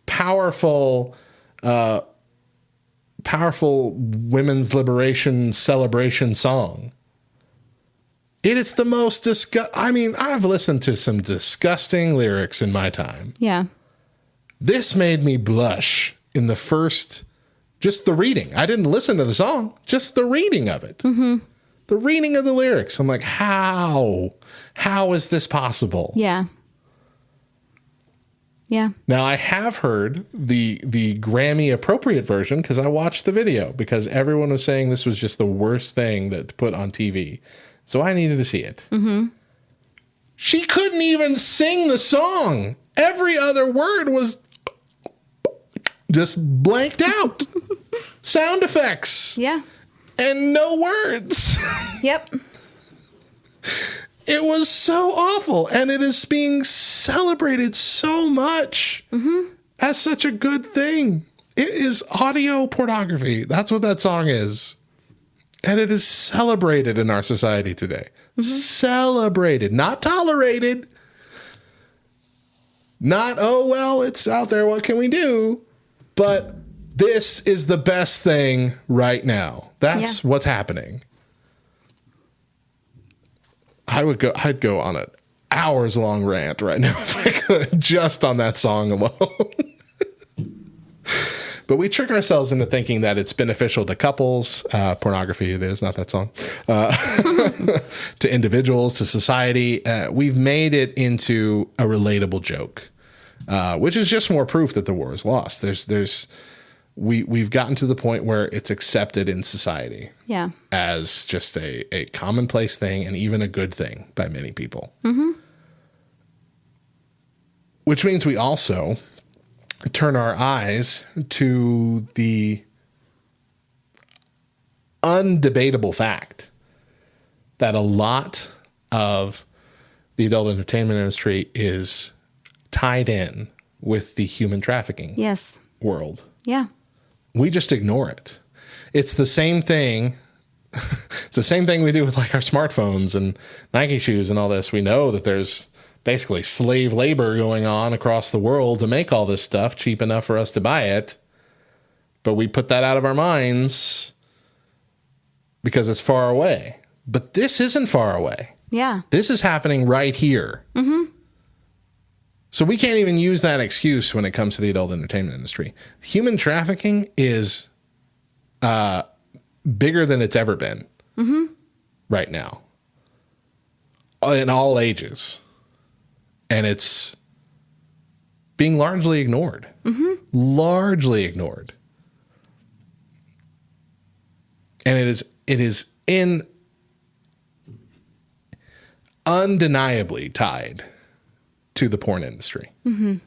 powerful women's liberation celebration song. It is the most I've listened to some disgusting lyrics in my time. Yeah. This made me blush in the first... Just the reading. I didn't listen to the song. Just the reading of it. Mm-hmm. The reading of the lyrics. I'm like, how? How is this possible? Yeah. Yeah. Now, I have heard the Grammy appropriate version because I watched the video because everyone was saying this was just the worst thing to put on TV. So I needed to see it. Mm-hmm. She couldn't even sing the song. Every other word was just blanked out. Sound effects. Yeah. And no words. Yep. It was so awful. And it is being celebrated so much as such a good thing. It is audio pornography. That's what that song is. And it is celebrated in our society today. Mm-hmm. Celebrated, not tolerated. Not, oh, well, it's out there. What can we do? But this is the best thing right now. That's what's happening. I'd go on an hours long rant right now if I could, just on that song alone. But we trick ourselves into thinking that it's beneficial to couples, pornography it is, not that song, to individuals, to society. We've made it into a relatable joke, which is just more proof that the war is lost. We've gotten to the point where it's accepted in society as just a commonplace thing and even a good thing by many people. Mm-hmm. Which means we also turn our eyes to the undebatable fact that a lot of the adult entertainment industry is tied in with the human trafficking world. Yeah. We just ignore it. It's the same thing. It's the same thing we do with like our smartphones and Nike shoes and all this. We know that there's basically slave labor going on across the world to make all this stuff cheap enough for us to buy it. But we put that out of our minds because it's far away. But this isn't far away. Yeah. This is happening right here. Mm-hmm. So we can't even use that excuse when it comes to the adult entertainment industry. Human trafficking is bigger than it's ever been right now in all ages. And it's being largely ignored. Mm-hmm. Largely ignored. And it is undeniably tied to the porn industry. Mm-hmm.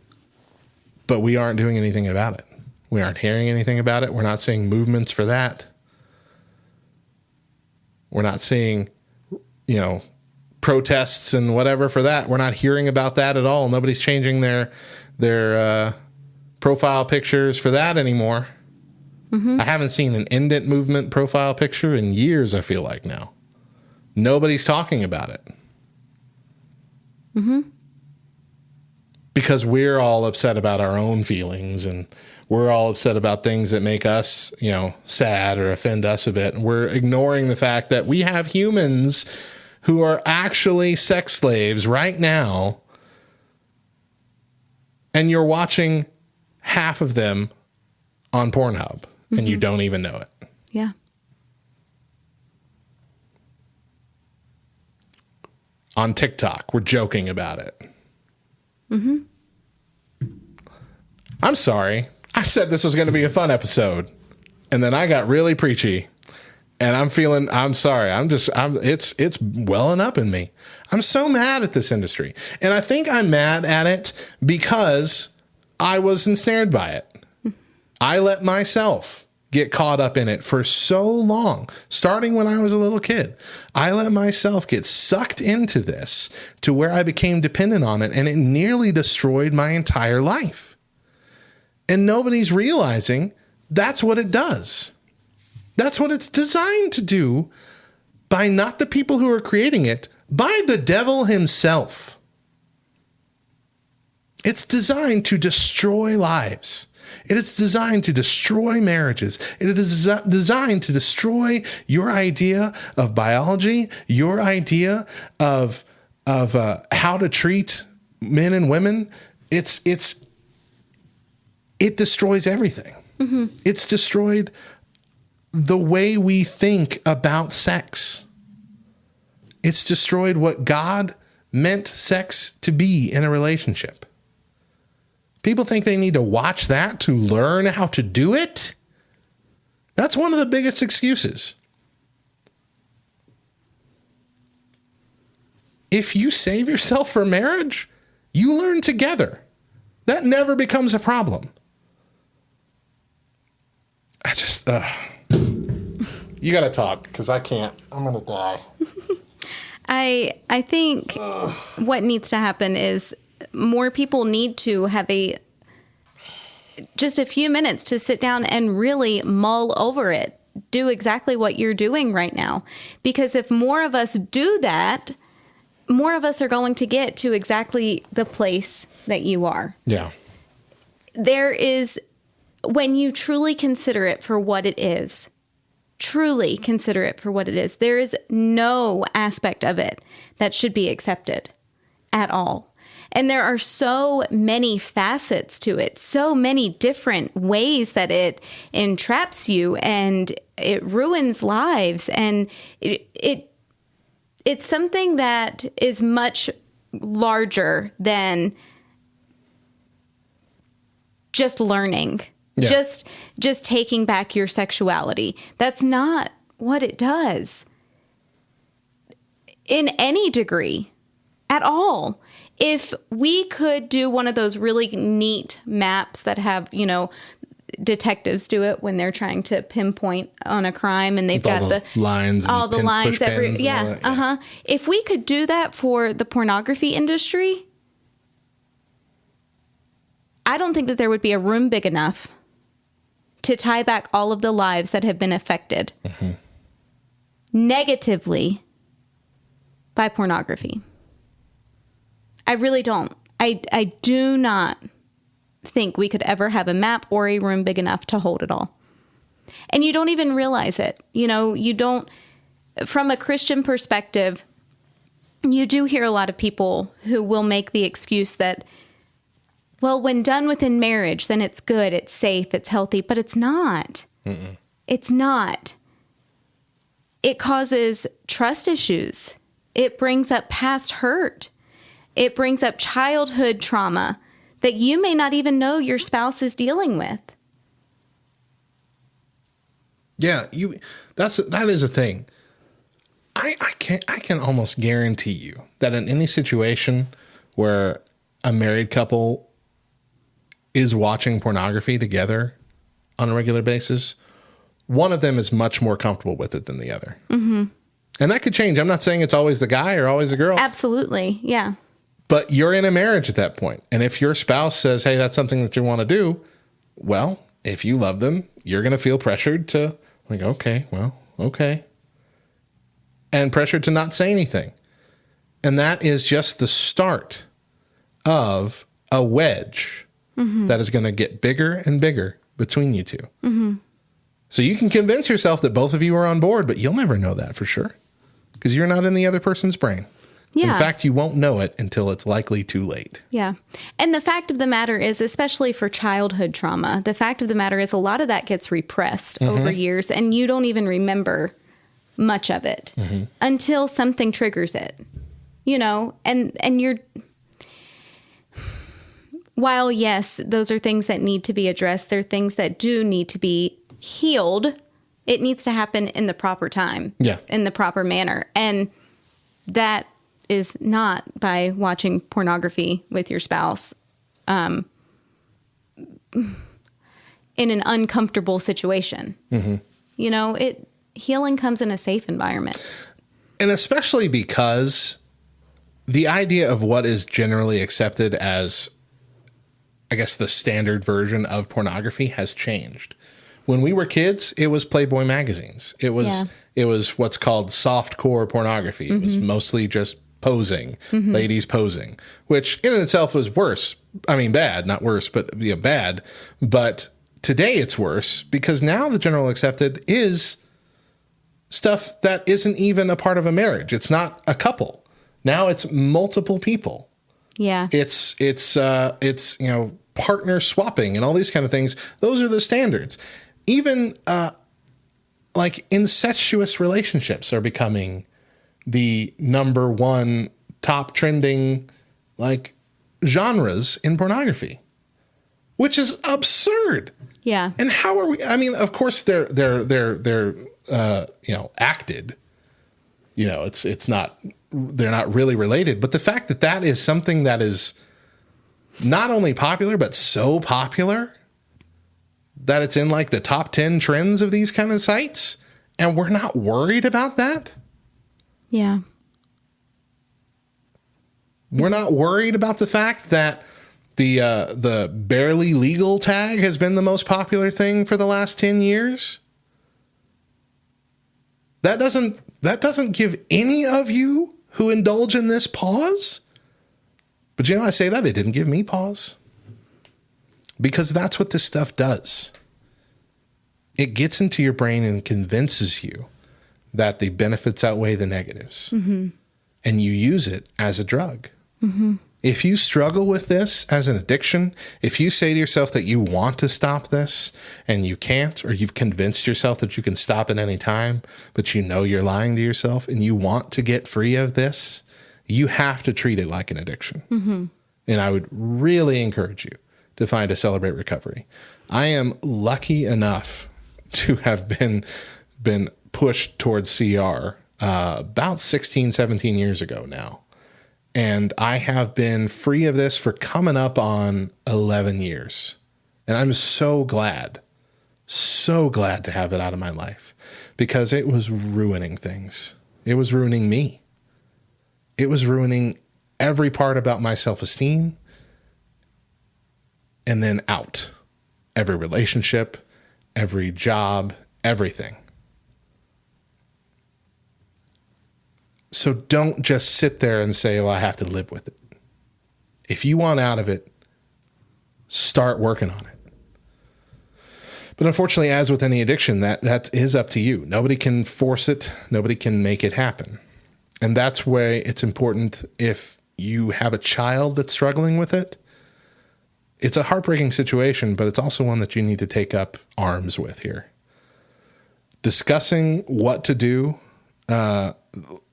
But we aren't doing anything about it. We aren't hearing anything about it. We're not seeing movements for that. We're not seeing, protests and whatever for that. We're not hearing about that at all. Nobody's changing their profile pictures for that anymore. Mm-hmm. I haven't seen an indent movement profile picture in years, I feel like now. Nobody's talking about it. Mm-hmm. Because we're all upset about our own feelings and we're all upset about things that make us, sad or offend us a bit. And we're ignoring the fact that we have humans who are actually sex slaves right now. And you're watching half of them on Pornhub and you don't even know it. Yeah. On TikTok, we're joking about it. Mm-hmm. I'm sorry. I said this was going to be a fun episode. And then I got really preachy. And I'm sorry. It's welling up in me. I'm so mad at this industry. And I think I'm mad at it because I was ensnared by it. I let myself get caught up in it for so long, starting when I was a little kid. I let myself get sucked into this to where I became dependent on it, and it nearly destroyed my entire life. And nobody's realizing that's what it does. That's what it's designed to do by not the people who are creating it, by the devil himself. It's designed to destroy lives. It is designed to destroy marriages. It is designed to destroy your idea of biology, your idea of how to treat men and women. It destroys everything. Mm-hmm. It's destroyed the way we think about sex. It's destroyed what God meant sex to be in a relationship. People think they need to watch that to learn how to do it. That's one of the biggest excuses. If you save yourself for marriage, you learn together. That never becomes a problem. You got to talk because I can't. I'm going to die. I think what needs to happen is more people need to have just a few minutes to sit down and really mull over it. Do exactly what you're doing right now. Because if more of us do that, more of us are going to get to exactly the place that you are. Yeah. There is, when you truly consider it for what it is, truly consider it for what it is. There is no aspect of it that should be accepted at all. And there are so many facets to it, so many different ways that it entraps you and it ruins lives. And it's something that is much larger than just learning, just taking back your sexuality. That's not what it does in any degree at all. If we could do one of those really neat maps that have, detectives do it when they're trying to pinpoint on a crime and they've got the lines, all the lines every, If we could do that for the pornography industry, I don't think that there would be a room big enough to tie back all of the lives that have been affected negatively by pornography. I really don't. I do not think we could ever have a map or a room big enough to hold it all. And you don't even realize it. You don't, from a Christian perspective, you do hear a lot of people who will make the excuse that, well, when done within marriage, then it's good, it's safe, it's healthy, but it's not. It's not. It causes trust issues. It brings up past hurt. It brings up childhood trauma that you may not even know your spouse is dealing with. Yeah, that is a thing. I can almost guarantee you that in any situation where a married couple is watching pornography together on a regular basis, one of them is much more comfortable with it than the other. And that could change. I'm not saying it's always the guy or always the girl. Absolutely, yeah. But you're in a marriage at that point. And if your spouse says, hey, that's something that you want to do, well, if you love them, you're going to feel pressured to okay. And pressured to not say anything. And that is just the start of a wedge that is going to get bigger and bigger between you two. So you can convince yourself that both of you are on board, but you'll never know that for sure because you're not in the other person's brain. Yeah. In fact, you won't know it until it's likely too late. Yeah. And the fact of the matter is, especially for childhood trauma, the fact of the matter is a lot of that gets repressed over years and you don't even remember much of it until something triggers it, and you're, while yes, those are things that need to be addressed. They're things that do need to be healed. It needs to happen in the proper time, in the proper manner. And that is not by watching pornography with your spouse in an uncomfortable situation. Healing comes in a safe environment. And especially because the idea of what is generally accepted as, I guess, the standard version of pornography has changed. When we were kids, it was Playboy magazines. It was what's called softcore pornography. It was mostly just posing, ladies posing, which in itself was worse. I mean, bad, not worse, but bad. But today it's worse because now the general accepted is stuff that isn't even a part of a marriage. It's not a couple. Now it's multiple people. Yeah. It's partner swapping and all these kind of things. Those are the standards. Even like incestuous relationships are becoming the number one top trending like genres in pornography, which is absurd. Yeah. And how are we? I mean, of course they're acted. It's not. They're not really related. But the fact that that is something that is not only popular but so popular that it's in like the top 10 trends of these kind of sites, and we're not worried about that. Yeah. We're not worried about the fact that the barely legal tag has been the most popular thing for the last 10 years. That doesn't give any of you who indulge in this pause. But I say that it didn't give me pause. Because that's what this stuff does. it gets into your brain and convinces you that the benefits outweigh the negatives. And you use it as a drug. If you struggle with this as an addiction, if you say to yourself that you want to stop this and you can't, or you've convinced yourself that you can stop at any time, but you know you're lying to yourself and you want to get free of this, you have to treat it like an addiction. And I would really encourage you to find a Celebrate Recovery. I am lucky enough to have been pushed towards CR about 16, 17 years ago now. And I have been free of this for coming up on 11 years. And I'm so glad to have it out of my life because it was ruining things. It was ruining me. It was ruining every part about my self-esteem and then out. Every relationship, every job, everything. So don't just sit there and say, well, I have to live with it. If you want out of it, start working on it. But unfortunately, as with any addiction, that is up to you. Nobody can force it. Nobody can make it happen. And that's why it's important if you have a child that's struggling with it. It's a heartbreaking situation, but it's also one that you need to take up arms with here. Discussing what to do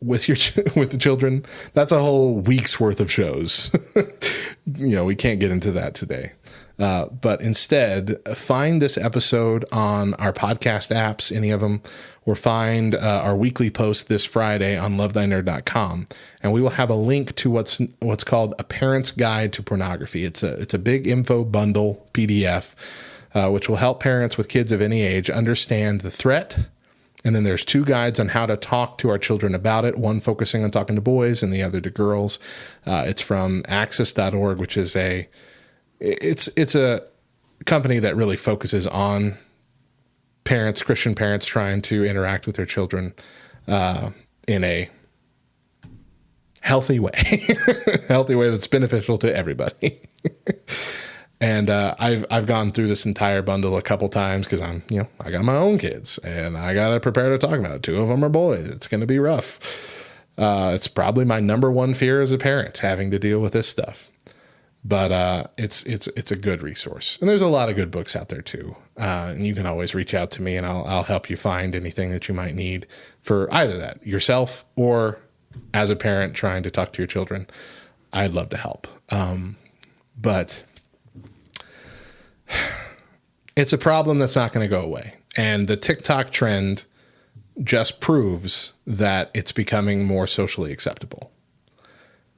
with the children, that's a whole week's worth of shows. We can't get into that today. But instead, find this episode on our podcast apps, any of them, or find our weekly post this Friday on lovethynerd.com. And we will have a link to what's called A Parent's Guide to Pornography. It's a big info bundle PDF, which will help parents with kids of any age understand the threat. And then there's 2 guides on how to talk to our children about it, one focusing on talking to boys and the other to girls. It's from access.org, which is it's a company that really focuses on parents, Christian parents, trying to interact with their children in a healthy way, healthy way that's beneficial to everybody. And I've gone through this entire bundle a couple times because I got my own kids and I got to prepare to talk about it. 2 of them are boys. It's going to be rough. It's probably my number one fear as a parent, having to deal with this stuff. But it's a good resource. And there's a lot of good books out there too. And you can always reach out to me and I'll help you find anything that you might need for either that, yourself or as a parent trying to talk to your children. I'd love to help. But it's a problem that's not going to go away. And the TikTok trend just proves that it's becoming more socially acceptable.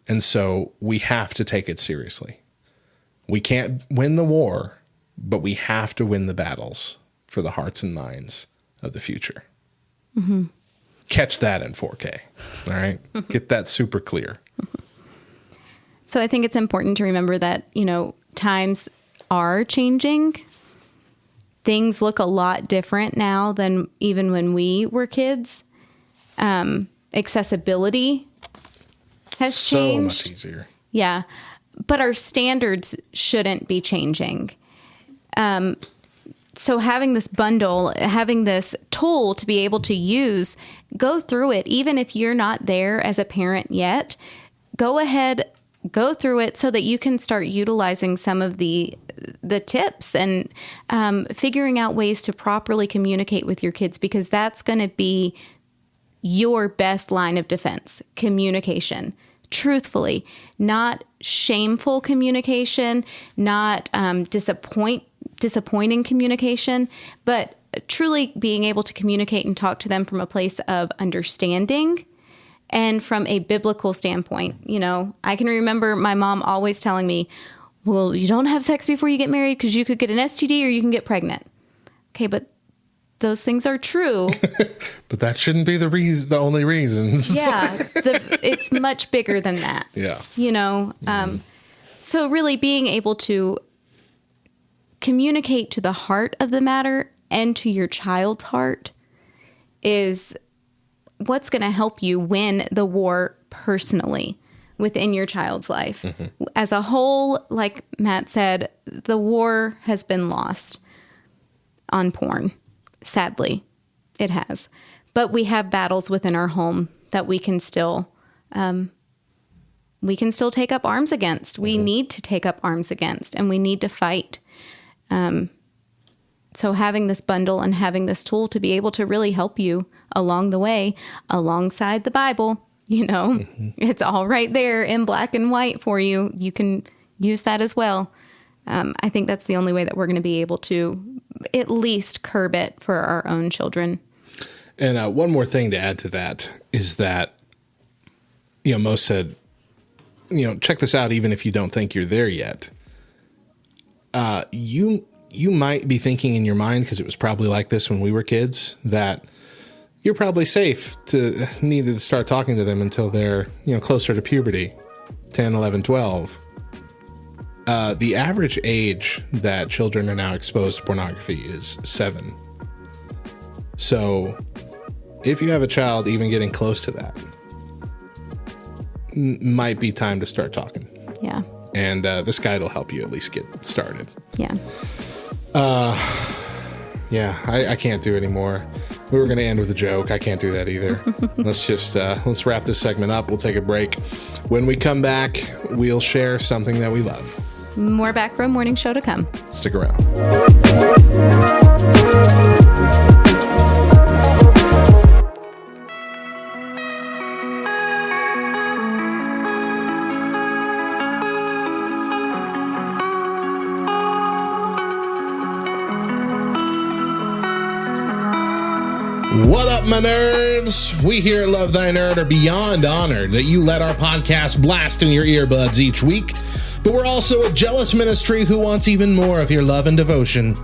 And so we have to take it seriously. We can't win the war, but we have to win the battles for the hearts and minds of the future. Catch that in 4K. All right. Get that super clear. So I think it's important to remember that, times are changing. Things look a lot different now than even when we were kids. Accessibility has changed. So much easier. Yeah. But our standards shouldn't be changing. So having this bundle, having this tool to be able to use, go through it. Even if you're not there as a parent yet, go ahead, go through it so that you can start utilizing some of the tips and figuring out ways to properly communicate with your kids, because that's going to be your best line of defense. Communication. Truthfully, not shameful communication, not disappointing communication, but truly being able to communicate and talk to them from a place of understanding and from a biblical standpoint. I can remember my mom always telling me, well, you don't have sex before you get married because you could get an STD or you can get pregnant. Okay, but those things are true. But that shouldn't be the only reasons. Yeah, it's much bigger than that. Yeah. So really being able to communicate to the heart of the matter and to your child's heart is what's going to help you win the war personally within your child's life. As a whole, like Matt said, the war has been lost on porn. Sadly, it has. But we have battles within our home that we can still take up arms against. We need to take up arms against, and we need to fight. So having this bundle and having this tool to be able to really help you along the way, alongside the Bible, it's all right there in black and white for you. You can use that as well. I think that's the only way that we're going to be able to at least curb it for our own children. And one more thing to add to that is that, Mo said, check this out even if you don't think you're there yet. You might be thinking in your mind, because it was probably like this when we were kids, that you're probably safe to need to start talking to them until they're, closer to puberty, 10, 11, 12. The average age that children are now exposed to pornography is 7. So if you have a child even getting close to that, might be time to start talking. Yeah. And this guide will help you at least get started. Yeah. I can't do anymore. We were going to end with a joke. I can't do that either. Let's wrap this segment up. We'll take a break. When we come back, we'll share something that we love. More Backroom Morning Show to come. Stick around. What up, my nerds? We here at Love Thy Nerd are beyond honored that you let our podcast blast in your earbuds each week. But we're also a jealous ministry who wants even more of your love and devotion.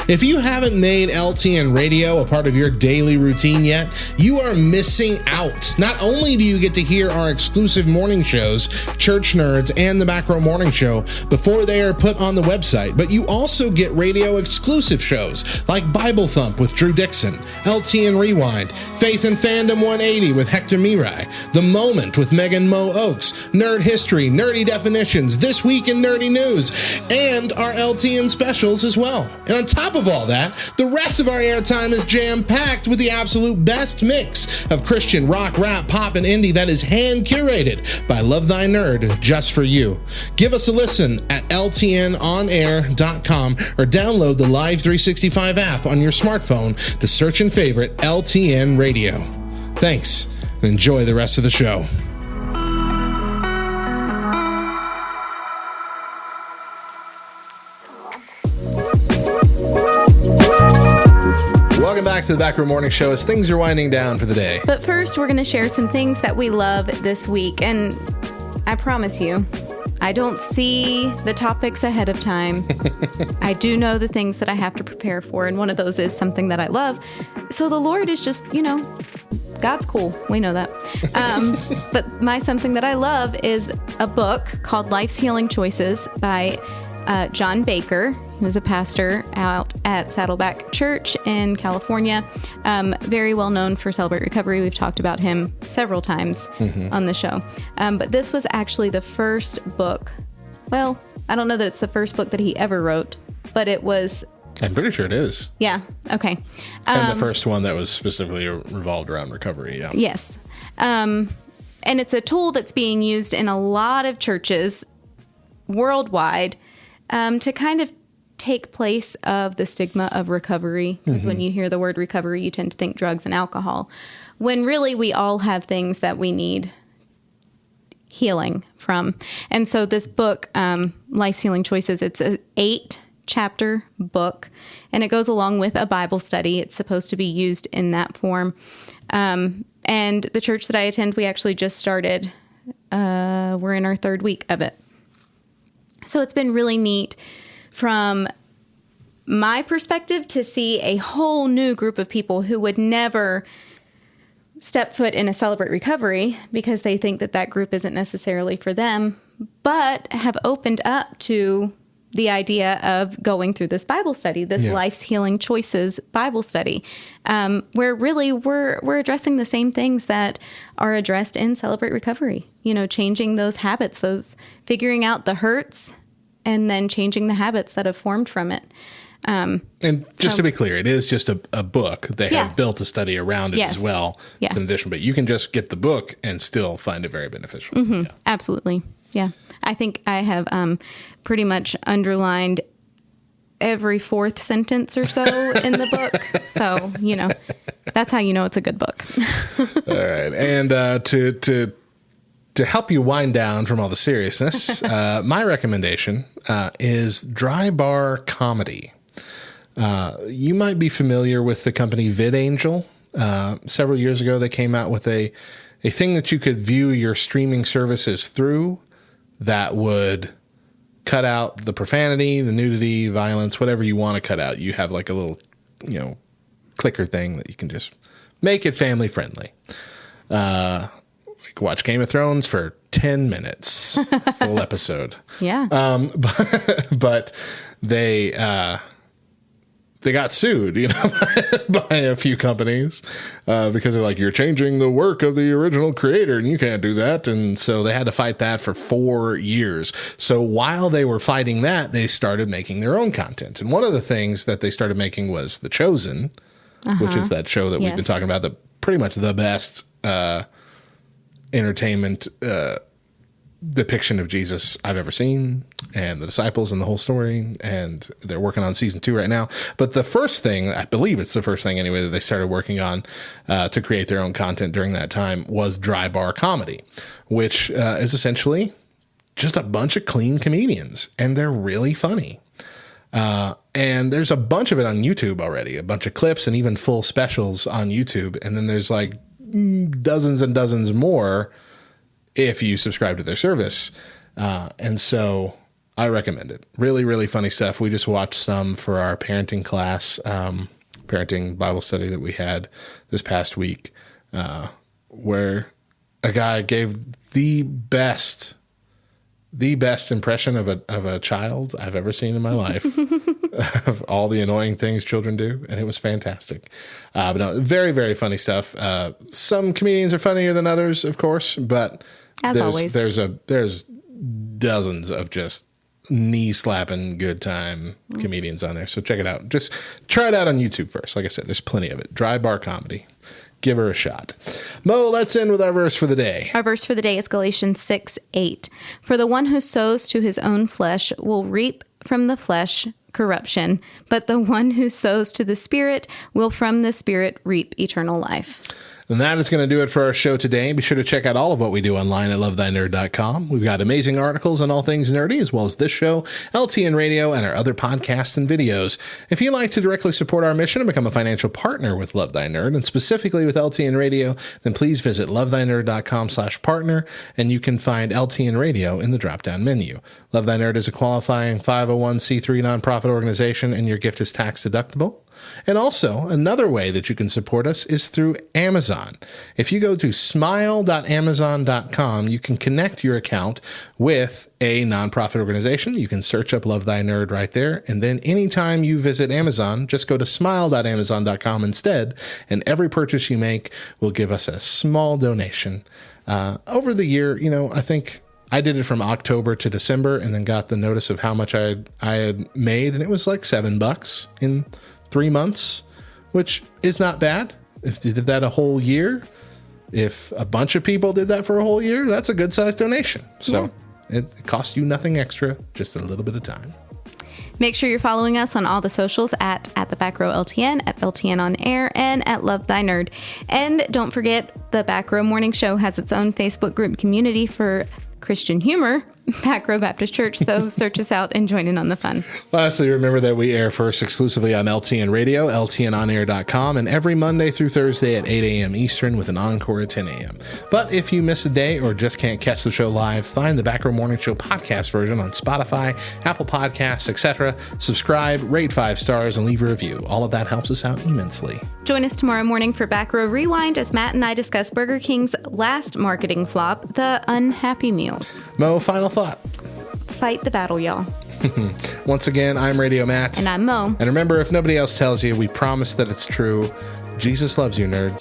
If you haven't made LTN Radio a part of your daily routine yet, you are missing out. Not only do you get to hear our exclusive morning shows, Church Nerds and the Back Row Morning Show, before they are put on the website, but you also get radio exclusive shows like Bible Thump with Drew Dixon, LTN Rewind, Faith and Fandom 180 with Hector Mirai, The Moment with Megan Mo Oaks, Nerd History, Nerdy Definitions, This Week in Nerdy News, and our LTN specials as well. And on top of all that, the rest of our airtime is jam-packed with the absolute best mix of Christian, rock, rap, pop, and indie that is hand-curated by Love Thy Nerd just for you. Give us a listen at ltnonair.com or download the Live 365 app on your smartphone to search and favorite LTN Radio. Thanks, and enjoy the rest of the show. Welcome back to the Back Row Morning Show as things are winding down for the day. But first, we're going to share some things that we love this week. And I promise you, I don't see the topics ahead of time. I do know the things that I have to prepare for. And one of those is something that I love. So the Lord is just, God's cool. We know that. But my something that I love is a book called Life's Healing Choices by John Baker, who is a pastor out at Saddleback Church in California. Very well known for Celebrate Recovery. We've talked about him several times on the show. But this was actually the first book. Well, I don't know that it's the first book that he ever wrote, but it was... I'm pretty sure it is. Yeah. Okay. And the first one that was specifically revolved around recovery. Yeah. Yes. And it's a tool that's being used in a lot of churches worldwide to kind of take place of the stigma of recovery. Because when you hear the word recovery, you tend to think drugs and alcohol, when really we all have things that we need healing from. And so this book, Life's Healing Choices, it's an 8-chapter book, and it goes along with a Bible study. It's supposed to be used in that form. And the church that I attend, we actually just started. We're in our 3rd week of it. So it's been really neat from my perspective to see a whole new group of people who would never step foot in a Celebrate Recovery because they think that group isn't necessarily for them, but have opened up to the idea of going through this Bible study, this Life's Healing Choices Bible study, where really we're addressing the same things that are addressed in Celebrate Recovery. Changing those habits, those figuring out the hurts, and then changing the habits that have formed from it. And just to be clear, it is just a book. They have built a study around it as well. It's an addition, but you can just get the book and still find it very beneficial. Mm-hmm. Yeah. Absolutely. Yeah. I think I have pretty much underlined every fourth sentence or so in the book. So, that's how you know it's a good book. All right. And to help you wind down from all the seriousness, my recommendation is Dry Bar Comedy. You might be familiar with the company VidAngel. Several years ago, they came out with a thing that you could view your streaming services through that would cut out the profanity, the nudity, violence, whatever you want to cut out. You have like a little, clicker thing that you can just make it family friendly. You can watch Game of Thrones for 10 minutes, full episode. Yeah. But they got sued, by a few companies because they're like, you're changing the work of the original creator and you can't do that. And so they had to fight that for 4 years. So while they were fighting that, they started making their own content. And one of the things that they started making was The Chosen, which is that show that we've been talking about, pretty much the best entertainment depiction of Jesus I've ever seen, and the disciples and the whole story, and they're working on season 2 right now. But the first thing, I believe it's the first thing anyway, that they started working on to create their own content during that time was Dry Bar Comedy, which is essentially just a bunch of clean comedians, and they're really funny. And there's a bunch of it on YouTube already, a bunch of clips and even full specials on YouTube. And then there's like dozens and dozens more if you subscribe to their service. And so I recommend it. Really, really funny stuff. We just watched some for our parenting class, parenting Bible study that we had this past week, where a guy gave the best impression of a child I've ever seen in my life of all the annoying things children do. And it was fantastic. But no, very, very funny stuff. Some comedians are funnier than others, of course, but there's dozens of just knee slapping good time comedians on there. So check it out. Just try it out on YouTube first. Like I said, there's plenty of it. Dry Bar Comedy. Give her a shot. Mo, let's end with our verse for the day. Our verse for the day is Galatians 6:8. For the one who sows to his own flesh will reap from the flesh corruption, but the one who sows to the Spirit will from the Spirit reap eternal life. And that is going to do it for our show today. Be sure to check out all of what we do online at lovethynerd.com. We've got amazing articles on all things nerdy, as well as this show, LTN Radio, and our other podcasts and videos. If you'd like to directly support our mission and become a financial partner with Love Thy Nerd, and specifically with LTN Radio, then please visit lovethynerd.com/partner, and you can find LTN Radio in the drop-down menu. Love Thy Nerd is a qualifying 501c3 nonprofit organization, and your gift is tax deductible. And also, another way that you can support us is through Amazon. If you go to smile.amazon.com, you can connect your account with a nonprofit organization. You can search up Love Thy Nerd right there. And then anytime you visit Amazon, just go to smile.amazon.com instead. And every purchase you make will give us a small donation. Over the year, I think I did it from October to December and then got the notice of how much I had made. And it was like $7 in 3 months, which is not bad. If you did that a whole year, if a bunch of people did that for a whole year, that's a good sized donation. So it costs you nothing extra, just a little bit of time. Make sure you're following us on all the socials at the Back Row LTN, at LTN On Air, and at Love Thy Nerd. And don't forget, the Back Row Morning Show has its own Facebook group community for Christian humor, Back Row Baptist Church, so search us out and join in on the fun. Lastly, remember that we air first exclusively on LTN Radio, LTNOnAir.com, and every Monday through Thursday at 8 a.m. Eastern with an encore at 10 a.m. But if you miss a day or just can't catch the show live, find the Back Row Morning Show podcast version on Spotify, Apple Podcasts, etc. Subscribe, rate 5 stars, and leave a review. All of that helps us out immensely. Join us tomorrow morning for Back Row Rewind as Matt and I discuss Burger King's last marketing flop, the Unhappy Meals. Mo, final thought. Fight the battle, y'all. Once again, I'm Radio Matt. And I'm Mo. And remember, if nobody else tells you, we promise that it's true. Jesus loves you, nerd.